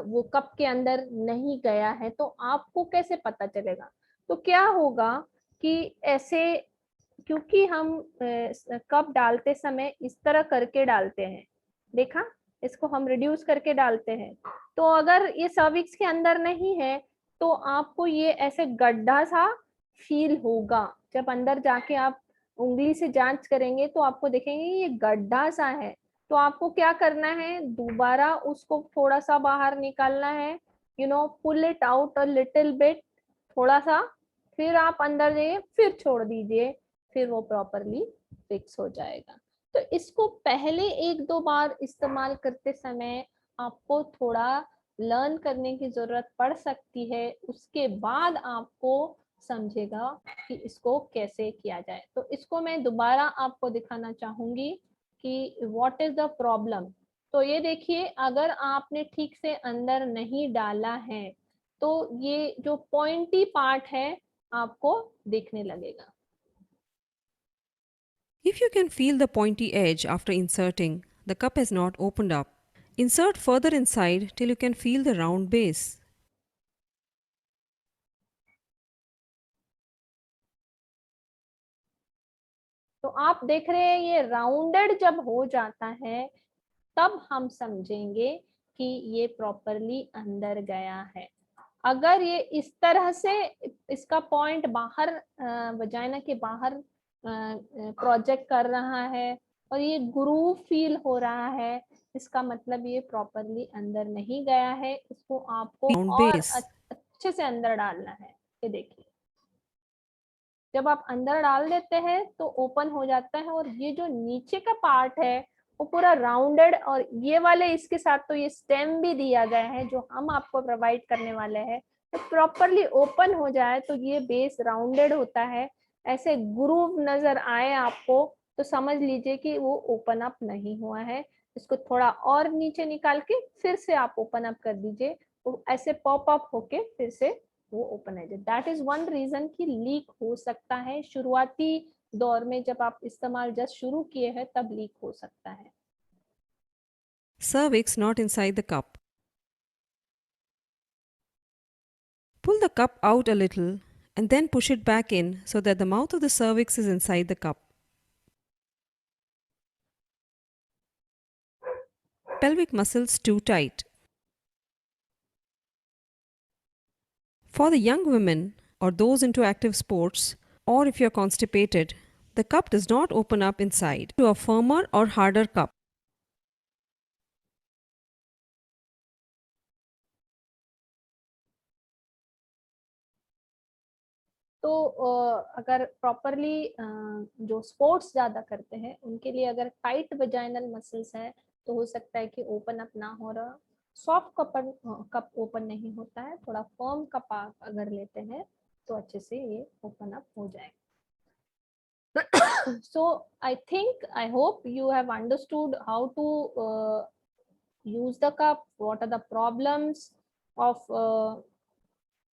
वो कप के अंदर नहीं गया है? तो आपको कैसे पता चलेगा? तो क्या होगा कि ऐसे, क्योंकि हम कप डालते समय इस तरह करके डालते हैं, देखा, इसको हम रिड्यूस करके डालते हैं, तो अगर ये सर्विक्स के अंदर नहीं है तो आपको ये ऐसे गड्ढा सा फील होगा। जब अंदर जाके आप उंगली से जांच करेंगे तो आपको देखेंगे ये गड्ढा सा है। तो आपको क्या करना है, दोबारा उसको थोड़ा सा बाहर निकालना है, pull it out a little bit, थोड़ा सा, फिर आप अंदर जाइए, फिर छोड़ दीजिए, फिर वो प्रॉपरली फिक्स हो जाएगा। तो इसको पहले एक दो बार इस्तेमाल करते समय आपको थोड़ा लर्न करने की जरूरत पड़ सकती है, उसके बाद आपको समझेगा कि इसको कैसे किया जाए। तो इसको मैं दोबारा आपको दिखाना चाहूंगी कि व्हाट इज द प्रॉब्लम। तो ये देखिए, अगर आपने ठीक से अंदर नहीं डाला है तो ये जो पॉइंटी पार्ट है आपको दिखने लगेगा। If you can feel the pointy edge after inserting, the cup has not opened up. Insert further inside till you can feel the round base. तो आप देख रहे हैं ये राउंडेड जब हो जाता है तब हम समझेंगे कि ये प्रॉपरली अंदर गया है। अगर ये इस तरह से इसका पॉइंट बाहर वजाइना के बाहर प्रोजेक्ट कर रहा है और ये ग्रूव फील हो रहा है, इसका मतलब ये प्रॉपरली अंदर नहीं गया है। इसको आपको Round और base. अच्छे से अंदर डालना है। ये देखिए, जब आप अंदर डाल देते हैं तो ओपन हो जाता है और ये जो नीचे का पार्ट है वो पूरा राउंडेड, और ये वाले इसके साथ तो ये स्टेम भी दिया गया है जो हम आपको प्रोवाइड करने वाले हैं। तो प्रॉपरली ओपन हो जाए तो ये बेस राउंडेड होता है। ऐसे ग्रूव नजर आए आपको तो समझ लीजिए कि वो ओपन अप नहीं हुआ है। इसको थोड़ा और नीचे निकाल के फिर से आप ओपन अप कर दीजिए, तो ऐसे पॉप अप होके फिर से वो ओपन है। दैट इज वन रीजन कि लीक हो सकता है। शुरुआती दौर में जब आप इस्तेमाल जस्ट शुरू किए हैं तब लीक हो सकता है। Cervix not inside the cup. Pull the cup out a little and then push it back in so that the mouth of the cervix is inside the cup. Pelvic muscles too tight. For the young women or those into active sports, or if you're constipated, the cup does not open up inside to a firmer or harder cup. तो अगर properly जो sports ज्यादा करते हैं उनके लिए अगर tight vaginal muscles है तो हो सकता है कि ओपन अप ना हो रहा। सॉफ्ट कप ओपन नहीं होता है, थोड़ा फर्म कप आप अगर लेते हैं तो अच्छे से ये ओपन अप हो जाएगा। So I hope you have understood how to use the cup, what are the problems of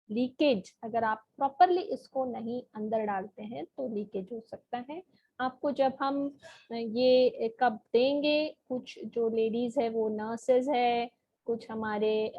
leakage. अगर आप प्रॉपरली इसको नहीं अंदर डालते हैं तो लीकेज हो सकता है आपको। जब हम ये कप देंगे, कुछ जो लेडीज है वो नर्सेज है, कुछ हमारे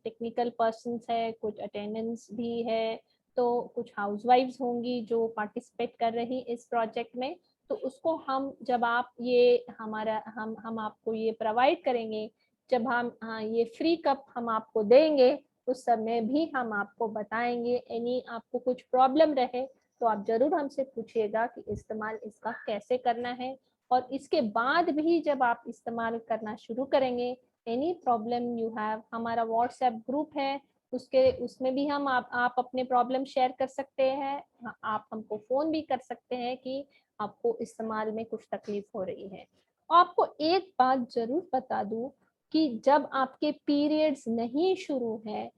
टेक्निकल पर्सन्स है, कुछ अटेंडेंस भी है, तो कुछ हाउसवाइफ्स होंगी जो पार्टिसिपेट कर रही इस प्रोजेक्ट में। तो उसको हम जब आप ये हमारा हम आपको ये प्रोवाइड करेंगे, जब हम ये फ्री कप हम आपको देंगे उस समय भी हम आपको बताएंगे। एनी आपको कुछ प्रॉब्लम रहे तो आप जरूर हमसे पूछिएगा कि इस्तेमाल इसका कैसे करना है। और इसके बाद भी जब आप इस्तेमाल करना शुरू करेंगे, एनी प्रॉब्लम यू हैव, हमारा व्हाट्सएप ग्रुप है, उसमें भी हम आप अपने प्रॉब्लम शेयर कर सकते हैं। आप हमको फोन भी कर सकते हैं कि आपको इस्तेमाल में कुछ तकलीफ हो रही है। आपको एक बात जरूर बता दूं कि जब आपके पीरियड्स नहीं शुरू है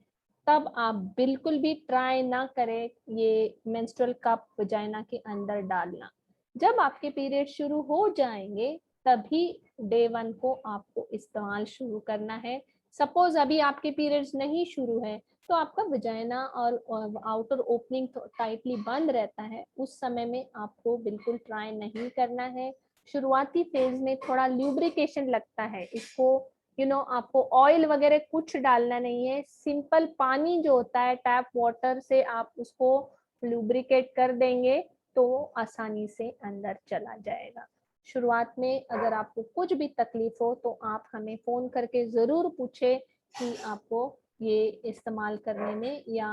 तब आप बिल्कुल भी ट्राई ना करें ये मेंस्ट्रुअल कप वजाइना के अंदर डालना। जब आपके पीरियड शुरू हो जाएंगे तभी डे 1 को आपको इस्तेमाल शुरू करना है। सपोज अभी आपके पीरियड्स नहीं शुरू है तो आपका वजाइना और आउटर ओपनिंग टाइटली बंद रहता है, उस समय में आपको बिल्कुल ट्राई नहीं करना है। शुरुआती फेज में थोड़ा ल्यूब्रिकेशन लगता है, इसको आपको ऑयल वगैरह कुछ डालना नहीं है। सिंपल पानी जो होता है टैप वाटर से आप उसको लुब्रिकेट कर देंगे तो आसानी से अंदर चला जाएगा। शुरुआत में अगर आपको कुछ भी तकलीफ हो तो आप हमें फोन करके जरूर पूछे कि आपको ये इस्तेमाल करने में या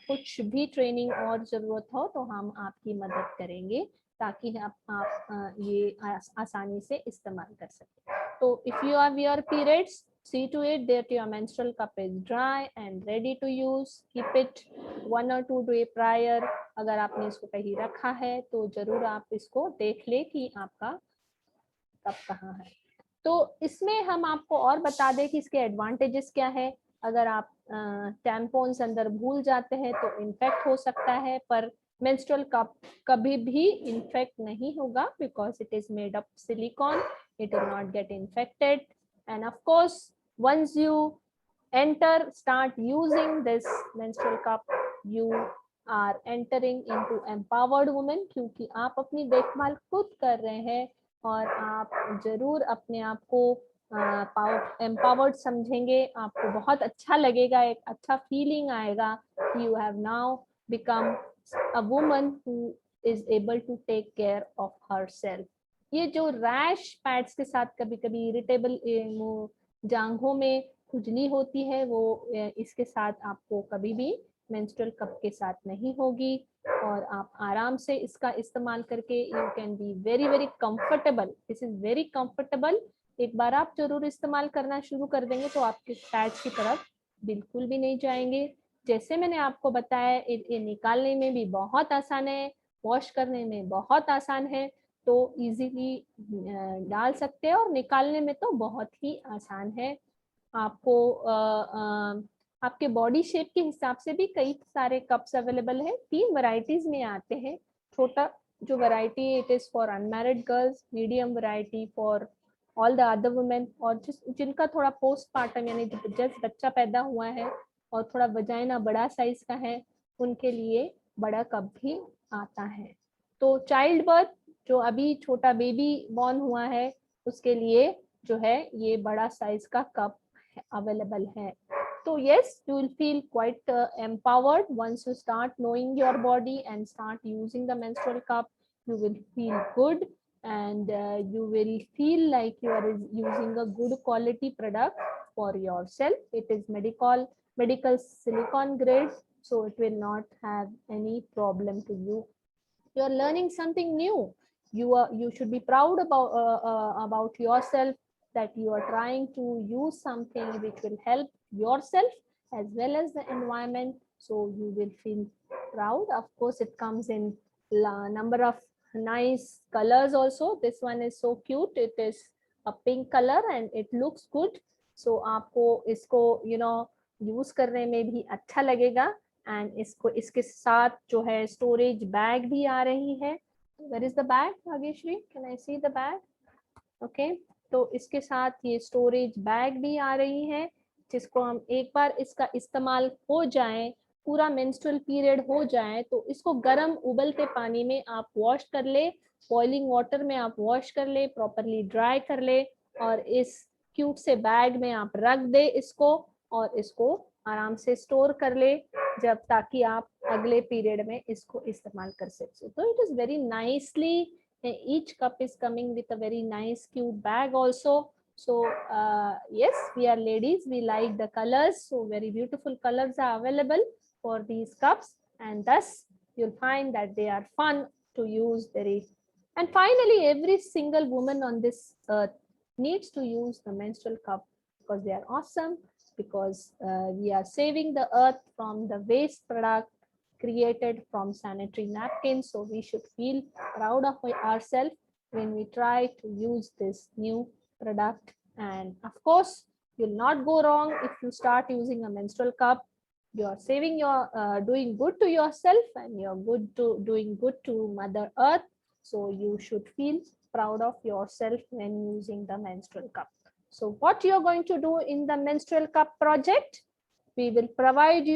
कुछ भी ट्रेनिंग और जरूरत हो तो हम आपकी मदद करेंगे ताकि आप ये आसानी से इस्तेमाल कर सकें। So if you have your periods, see to it that your menstrual cup is dry and ready to use. Keep it 1 or 2 day prior. अगर आपने इसको कहीं रखा है तो जरूर आप इसको देख ले कि आपका कप कहाँ है। तो इसमें हम आपको और बता दें कि इसके एडवांटेजेस क्या है। अगर आप टैम्पोन्स अंदर भूल जाते हैं तो इन्फेक्ट हो सकता है, पर मेंस्ट्रुअल कप कभी भी इन्फेक्ट नहीं होगा because it is made of silicon, it will not get infected. And of course, once you start using this menstrual cup, you are entering into empowered woman, क्योंकि आप अपनी देखभाल खुद कर रहे हैं और आप जरूर अपने आप को एम्पावर्ड समझेंगे, आपको बहुत अच्छा लगेगा, एक अच्छा फीलिंग आएगा कि you have now become a woman who is able to take care of herself. ये जो रैश पैड्स के साथ कभी कभी इरिटेबल जांघों में खुजली होती है, वो इसके साथ आपको कभी भी मेंस्ट्रुअल कप के साथ नहीं होगी, और आप आराम से इसका इस्तेमाल करके you can be very very comfortable. This is very comfortable. एक बार आप जरूर इस्तेमाल करना शुरू कर देंगे तो आपके पैड्स की तरफ बिल्कुल भी नहीं जाएंगे। जैसे मैंने आपको बताया, ये निकालने में भी बहुत आसान है, वॉश करने में बहुत आसान है, तो इजीली डाल सकते हैं, और निकालने में तो बहुत ही आसान है। आपको आपके बॉडी शेप के हिसाब से भी कई सारे कप्स अवेलेबल है, 3 वैरायटीज में आते हैं। छोटा जो variety it is for unmarried girls, medium variety for all the other women, और जिनका थोड़ा पोस्टमार्टम यानी जस्ट बच्चा पैदा हुआ है और थोड़ा वजाइना बड़ा साइज का है, उनके लिए बड़ा कप भी आता है। तो चाइल्ड बर्थ, जो अभी छोटा बेबी बॉर्न हुआ है, उसके लिए जो है ये बड़ा साइज का कप available है। So yes, you will feel quite empowered once you start knowing your body and start using the menstrual cup. You will feel good, and you will feel like you are using a good quality product for yourself. It is medical silicone grade, so it will not have any problem to you. You are learning something new. You should be proud about yourself, that you are trying to use something which will help yourself as well as the environment, so you will feel proud. Of course, it comes in number of nice colors also. This one is so cute, it is a pink color and it looks good, so aapko isko use करने में भी अच्छा लगेगा। And इसको इसके साथ जो है स्टोरेज बैग भी आ रही है। Where is the bag Bhagyashree, can I see the bag? Okay, तो इसके साथ ये स्टोरेज बैग भी आ रही है, जिसको हम एक बार इसका इस्तेमाल हो जाए, पूरा मेंस्ट्रुअल पीरियड हो जाए, तो इसको गर्म उबलते पानी में आप वॉश कर ले, बॉइलिंग वाटर में आप वॉश कर ले, प्रॉपरली ड्राई कर ले, और इस क्यूट से बैग में आप रख दे इसको, और इसको आराम से स्टोर कर ले, जब ताकि आप अगले पीरियड में इसको इस्तेमाल कर सकते। तो it is very nicely, each cup is coming with a very nice cute bag also. So yes, we are ladies, we like the colors, so very beautiful colors are available for these cups, and thus you'll find that they are fun to use very. And finally, every single woman on this earth needs to use the menstrual cup, because they are awesome, because we are saving the earth from the waste product created from sanitary napkins. So we should feel proud of ourselves when we try to use this new product. And of course, you'll not go wrong if you start using a menstrual cup. You're saving your doing good to yourself, and you're doing good to Mother Earth. So you should feel proud of yourself when using the menstrual cup. So what you're going to do in the menstrual cup project, we will provide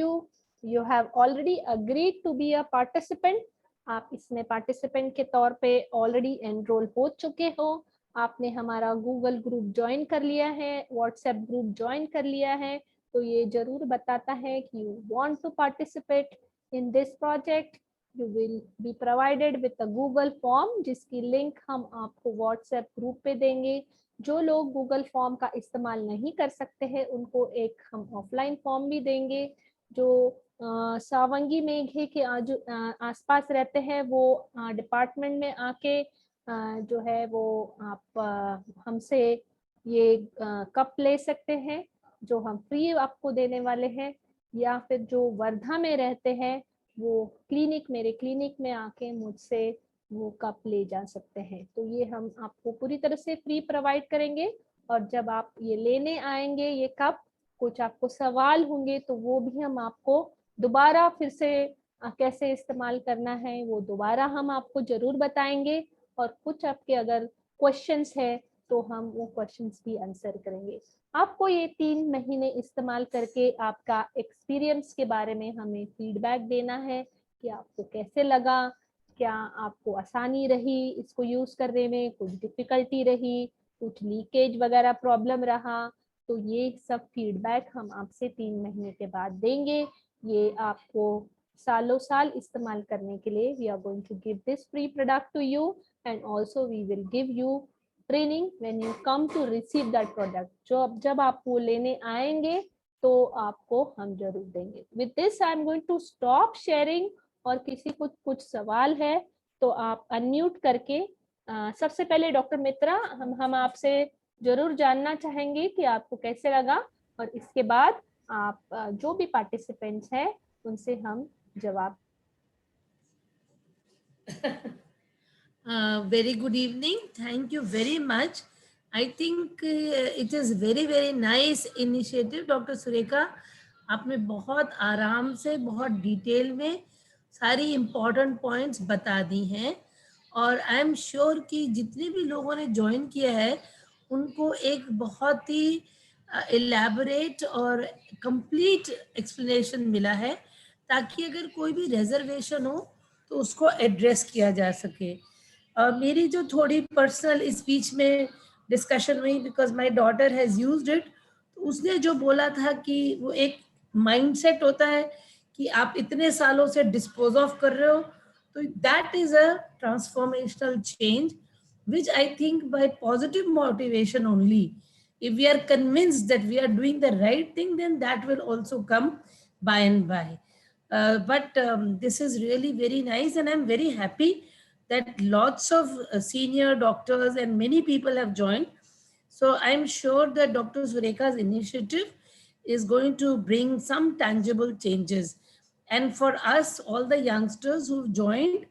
you have already agreed to be a participant. आप इसमें participant के तौर पे already enrol हो चुके हो, आपने हमारा गूगल ग्रुप ज्वाइन कर लिया है, व्हाट्सएप ग्रुप ज्वाइन कर लिया है, तो ये जरूर बताता है कि you want to participate in this project. You will be provided with a Google form, जिसकी लिंक हम आपको व्हाट्सएप ग्रुप पे देंगे। जो लोग गूगल फॉर्म का इस्तेमाल नहीं कर सकते हैं, उनको एक हम ऑफलाइन फॉर्म भी देंगे। जो सावंगी मेघे के आसपास रहते हैं, वो डिपार्टमेंट में आके जो है वो आप हमसे ये कप ले सकते हैं, जो हम फ्री आपको देने वाले हैं। या फिर जो वर्धा में रहते हैं, वो मेरे क्लिनिक में आके मुझसे वो कप ले जा सकते हैं। तो ये हम आपको पूरी तरह से फ्री प्रोवाइड करेंगे, और जब आप ये लेने आएंगे ये कप, कुछ आपको सवाल होंगे तो वो भी हम आपको दोबारा फिर से कैसे इस्तेमाल करना है वो दोबारा हम आपको जरूर बताएंगे, और कुछ आपके अगर क्वेश्चंस है तो हम वो क्वेश्चंस भी आंसर करेंगे। आपको ये 3 महीने इस्तेमाल करके आपका एक्सपीरियंस के बारे में हमें फीडबैक देना है कि आपको कैसे लगा, क्या आपको आसानी रही इसको यूज करने में, कुछ डिफिकल्टी रही, कुछ लीकेज वगैरह प्रॉब्लम रहा, तो ये सब फीडबैक हम आपसे 3 महीने के बाद देंगे। ये आपको सालों साल इस्तेमाल करने के लिए we are going to give this free product to you, and also we will give you training when you come to receive that product. जब आप वो लेने आएंगे तो आपको हम जरूर देंगे। With this I am going to stop sharing, और किसी को कुछ सवाल है तो आप अनम्यूट करके सबसे पहले डॉक्टर मित्रा, हम आपसे जरूर जानना चाहेंगे कि आपको कैसे लगा, और इसके बाद आप जो भी पार्टिसिपेंट्स हैं उनसे हम जवाब। Very good evening. Thank you very much. I think it is very nice initiative, Dr. Surekha. आपने बहुत आराम से बहुत डिटेल में सारी इम्पोर्टेंट पॉइंट्स बता दी हैं, और आई एम श्योर कि जितने भी लोगों ने ज्वाइन किया है उनको एक बहुत ही एलैबोरेट और कंप्लीट एक्सप्लेनेशन मिला है, ताकि अगर कोई भी रिजर्वेशन हो तो उसको एड्रेस किया जा सके। मेरी जो थोड़ी पर्सनल इस बीच में डिस्कशन हुई, because my daughter has used it, तो उसने जो बोला था कि वो एक माइंडसेट होता है कि आप इतने सालों से डिस्पोज ऑफ कर रहे हो, तो that is a transformational change which I think by positive motivation only, if we are convinced that we are doing the right thing, then that will also come by and by. But this is really very nice, and I'm very happy that lots of senior doctors and many people have joined. So I'm sure that Dr. Surekha's initiative is going to bring some tangible changes. And for us, all the youngsters who've joined,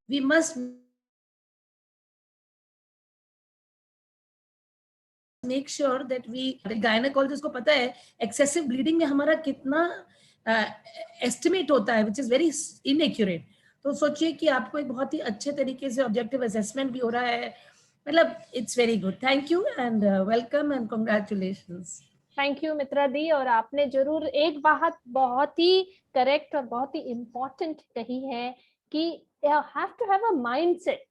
we must make sure that we, gynecologist को पता है excessive bleeding में हमारा कितना estimate होता है, which is very inaccurate. तो सोचिए कि आपको एक बहुत ही अच्छे तरीके से ऑब्जेक्टिव असेसमेंट भी हो रहा है, मतलब it's very good. Thank you and welcome and congratulations. Thank you Mitra di, और आपने जरूर एक बात बहुत ही करेक्ट और बहुत ही इम्पोर्टेंट कही है कि you have to have a mindset.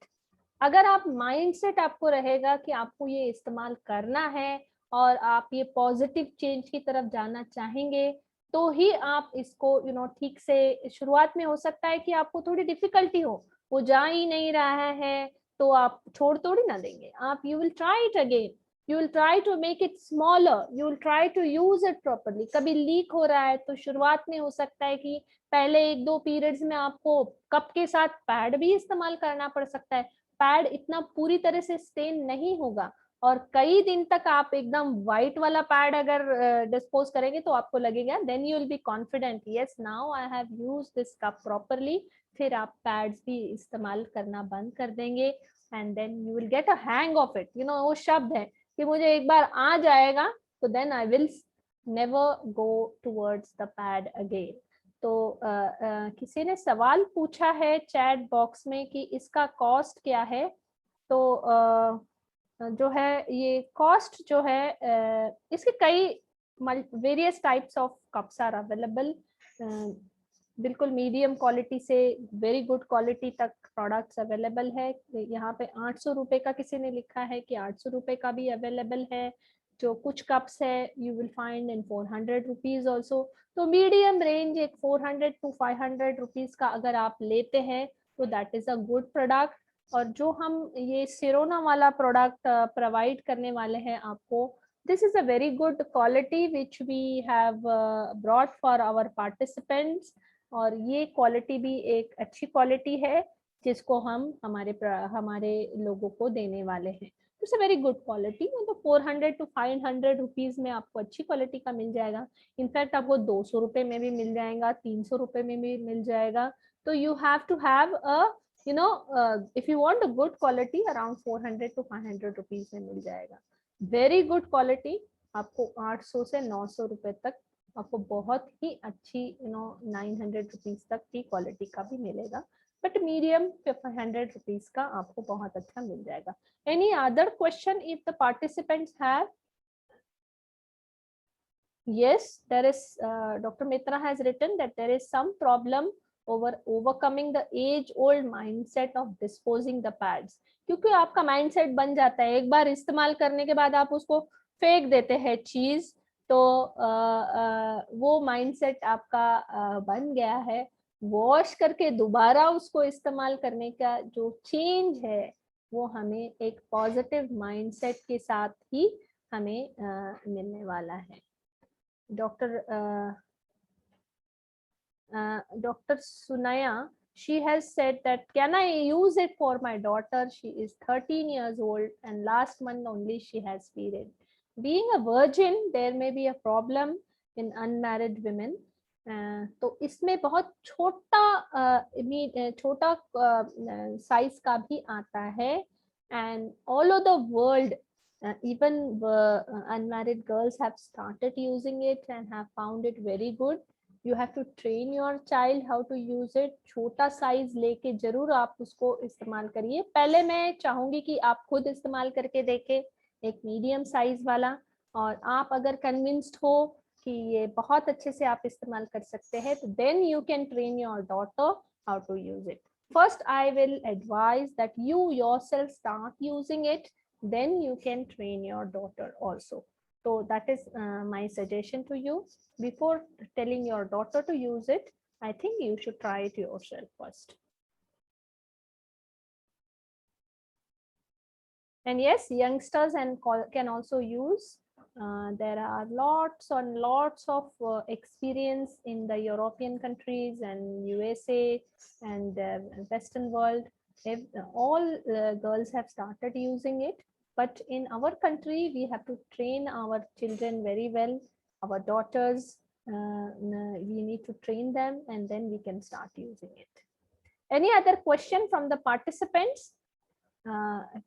अगर आप माइंडसेट आपको रहेगा कि आपको ये इस्तेमाल करना है और आप ये पॉजिटिव चेंज की तरफ जाना चाहेंगे, तो ही आप इसको ठीक से, शुरुआत में हो सकता है कि आपको थोड़ी डिफिकल्टी हो, वो जा ही नहीं रहा है तो आप छोड़ थोड़ी ना देंगे, आप you will try it again, you will try to make it smaller, you will try to use it properly. कभी लीक हो रहा है तो शुरुआत में हो सकता है कि पहले 1-2 पीरियड्स में आपको कप के साथ पैड भी इस्तेमाल करना पड़ सकता है. पैड इतना पूरी तरह से स्टेन नहीं होगा, और कई दिन तक आप एकदम व्हाइट वाला पैड अगर डिस्पोज करेंगे तो आपको लगेगा, then you will be confident, yes now I have used this cup properly. फिर आप पैड्स भी इस्तेमाल करना बंद कर देंगे, and then you will get a hang of it. वो शब्द है कि मुझे एक बार आ जाएगा तो then I will never go towards the pad again. तो किसी ने सवाल पूछा है चैट बॉक्स में कि इसका कॉस्ट क्या है. तो जो है ये कॉस्ट जो है, इसके कई various types of cups are available. बिल्कुल मीडियम क्वालिटी से वेरी गुड क्वालिटी तक प्रोडक्ट्स अवेलेबल है. यहाँ पे 800 रुपए का किसी ने लिखा है कि 800 रुपए का भी अवेलेबल है. जो कुछ कप्स है you will find in 400 rupees also. तो मीडियम रेंज एक 400 to 500 रुपीज का अगर आप लेते हैं तो that is a good product. और जो हम ये सिरोना वाला प्रोडक्ट प्रोवाइड करने वाले हैं आपको, this is a very good quality which we have brought for our participants. और ये क्वालिटी भी एक अच्छी क्वालिटी है जिसको हम हमारे लोगों को देने वाले हैं. It's a very good quality. तो 400 to 500 रुपीज में आपको अच्छी क्वालिटी का मिल जाएगा. इनफैक्ट आपको 200 रुपए में भी मिल जाएगा, 300 रुपए में भी मिल जाएगा. तो you have to have a if you want a good quality, around 400 to 500 rupees में मिल जाएगा. वेरी गुड क्वालिटी आपको 800 से 900 रुपए तक आपको बहुत ही अच्छी 900 रुपीज तक की क्वालिटी का भी मिलेगा. बट मीडियम 500 रुपीज का आपको बहुत अच्छा मिल जाएगा. Any other question if the participants have? Yes, there is. Dr. Mitra has written that there is some problem overcoming the age old mindset of disposing the pads. क्योंकि आपका mindset बन जाता है, एक बार इस्तेमाल करने के बाद आप उसको फेंक देते हैं चीज, तो वो माइंडसेट आपका बन गया है. वॉश करके दोबारा उसको इस्तेमाल करने का जो चेंज है वो हमें एक पॉजिटिव माइंडसेट के साथ ही हमें मिलने वाला है. Dr. Sunaya, she has said that, can I use it for my daughter? She is 13 years old and last month only she has period. Being a virgin, there may be a problem in unmarried women. तो इसमें बहुत छोटा size का भी आता है, and all over the world even unmarried girls have started using it and have found it very good. You have to train your child how to use it. छोटा size लेके जरूर आप उसको इस्तेमाल करिए. पहले मैं चाहूंगी कि आप खुद इस्तेमाल करके देखें एक मीडियम साइज वाला, और आप अगर कन्विंस्ड हो कि ये बहुत अच्छे से आप इस्तेमाल कर सकते हैं, तो then you can train your daughter how to use it. First, I will advise that you yourself start using it, then you can train your daughter also. So that is my suggestion to you. Before telling your daughter to use it, I think you should try it yourself first. And yes, youngsters can also use. There are lots and lots of experience in the European countries and USA and Western world. All girls have started using it. But in our country, we have to train our children very well. Our daughters, we need to train them and then we can start using it. Any other question from the participants?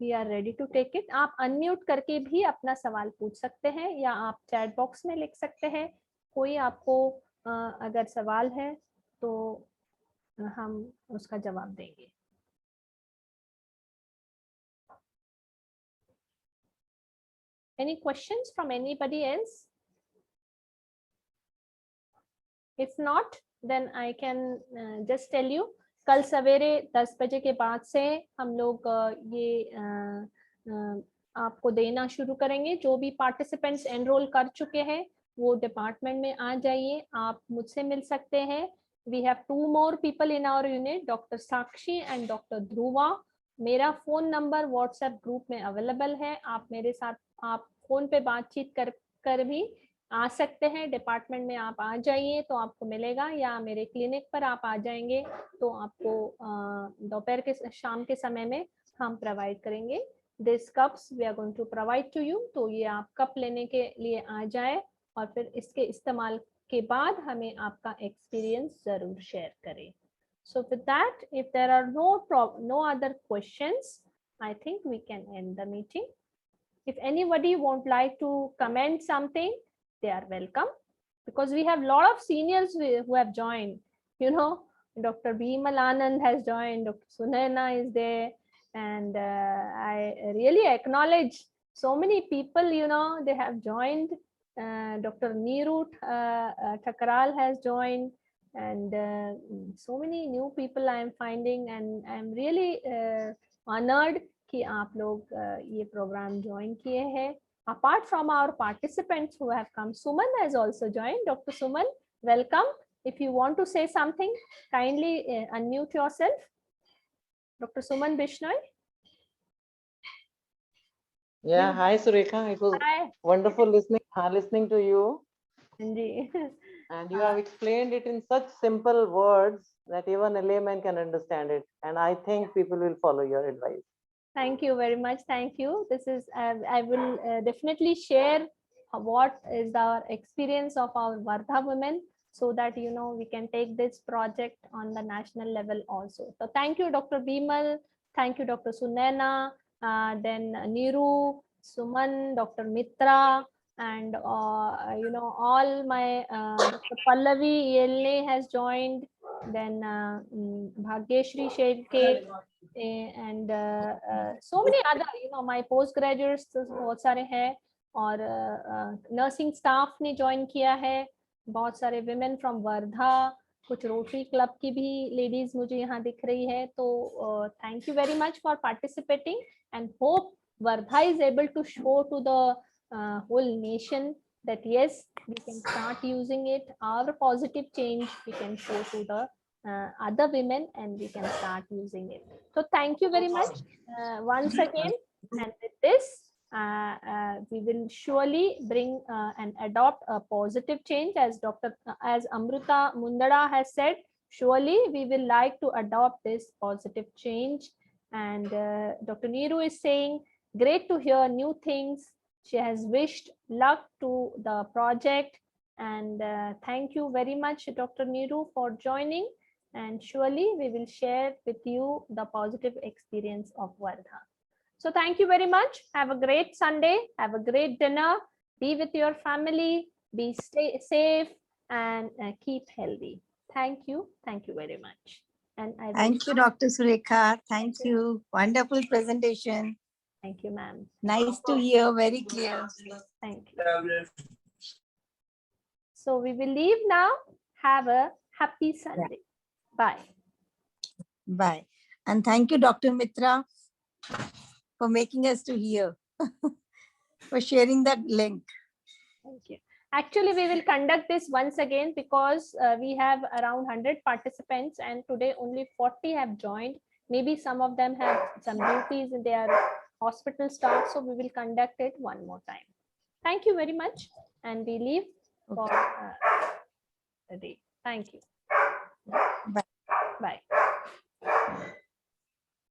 We are ready to take it. आप unmute करके भी अपना सवाल पूछ सकते हैं या आप chat box में लिख सकते हैं. कोई आपको अगर सवाल है तो हम उसका जवाब देंगे. Any questions from anybody else? If not, then I can just tell you, कल सवेरे 10 बजे के बाद से हम लोग ये आपको देना शुरू करेंगे. जो भी पार्टिसिपेंट्स एनरोल कर चुके हैं वो डिपार्टमेंट में आ जाइए, आप मुझसे मिल सकते हैं. We have 2 more people in our unit, Dr. Sakshi and Dr. Dhruva. मेरा फोन नंबर व्हाट्सएप ग्रुप में अवेलेबल है. आप मेरे साथ आप फोन पे बातचीत कर भी आ सकते हैं. डिपार्टमेंट में आप आ जाइए तो आपको मिलेगा, या मेरे क्लिनिक पर आप आ जाएंगे तो आपको दोपहर के शाम के समय में हम प्रोवाइड करेंगे. This cups we are going to provide to you. तो ये आप कप लेने के लिए आ जाए और फिर इसके इस्तेमाल के बाद हमें आपका एक्सपीरियंस जरूर शेयर करें. So with that, if there are no other questions, I think we can end the meeting. If anybody would like to comment something, they are welcome, because we have a lot of seniors who have joined. You know, Dr. Bimal Anand has joined, Dr. Sunayana is there, and I really acknowledge so many people, you know, they have joined. Dr. Neeru Thakral has joined, and so many new people I am finding, and I am really honored कि आप लोग ये programme join किए हैं. Apart from our participants who have come, Suman has also joined. Dr. Suman, welcome. If you want to say something, kindly unmute yourself. Dr. Suman Bishnoi. Yeah, hi Surekha. It was wonderful listening to you. And you have explained it in such simple words that even a layman can understand it. And I think people will follow your advice. Thank you very much. Thank you. This is, I will definitely share what is our experience of our Vardha women, so that, you know, we can take this project on the national level also. So thank you, Dr. Bimal. Thank you, Dr. Sunayana, then Neeru, Suman, Dr. Mitra, and you know, all my Dr. Pallavi Yelne has joined, then Bhagyeshri Shetke, and so many other, you know, my postgraduates बहुत सारे हैं, और nursing staff ने join किया है, बहुत सारे women from Vardha, कुछ रोटरी क्लब की भी लेडीज मुझे यहाँ दिख रही है. तो thank you very much for participating and hope Wardha is able to show to the whole nation that yes, we can start using it. Our positive change we can show to the other women and we can start using it. So thank you very much once again. And with this, we will surely bring and adopt a positive change as Amruta Mundada has said. Surely we will like to adopt this positive change. And Dr. Neeru is saying, great to hear new things. She has wished luck to the project. And thank you very much, Dr. Neeru, for joining. And surely we will share with you the positive experience of Wardha. So thank you very much. Have a great Sunday. Have a great dinner. Be with your family. Be safe and keep healthy. Thank you. Thank you very much. And I thank you, Dr. Surekha. Thank you. Wonderful presentation. Thank you, ma'am. Nice to hear. Very clear. Thank you. So we will leave now. Have a happy Sunday. Bye. Bye. And thank you, Dr. Mitra, for making us to hear, for sharing that link. Thank you. Actually, we will conduct this once again because we have around 100 participants and today only 40 have joined. Maybe some of them have some duties in their hospital staff, so we will conduct it one more time. Thank you very much, and we leave for the day. Thank you. Bye. Bye.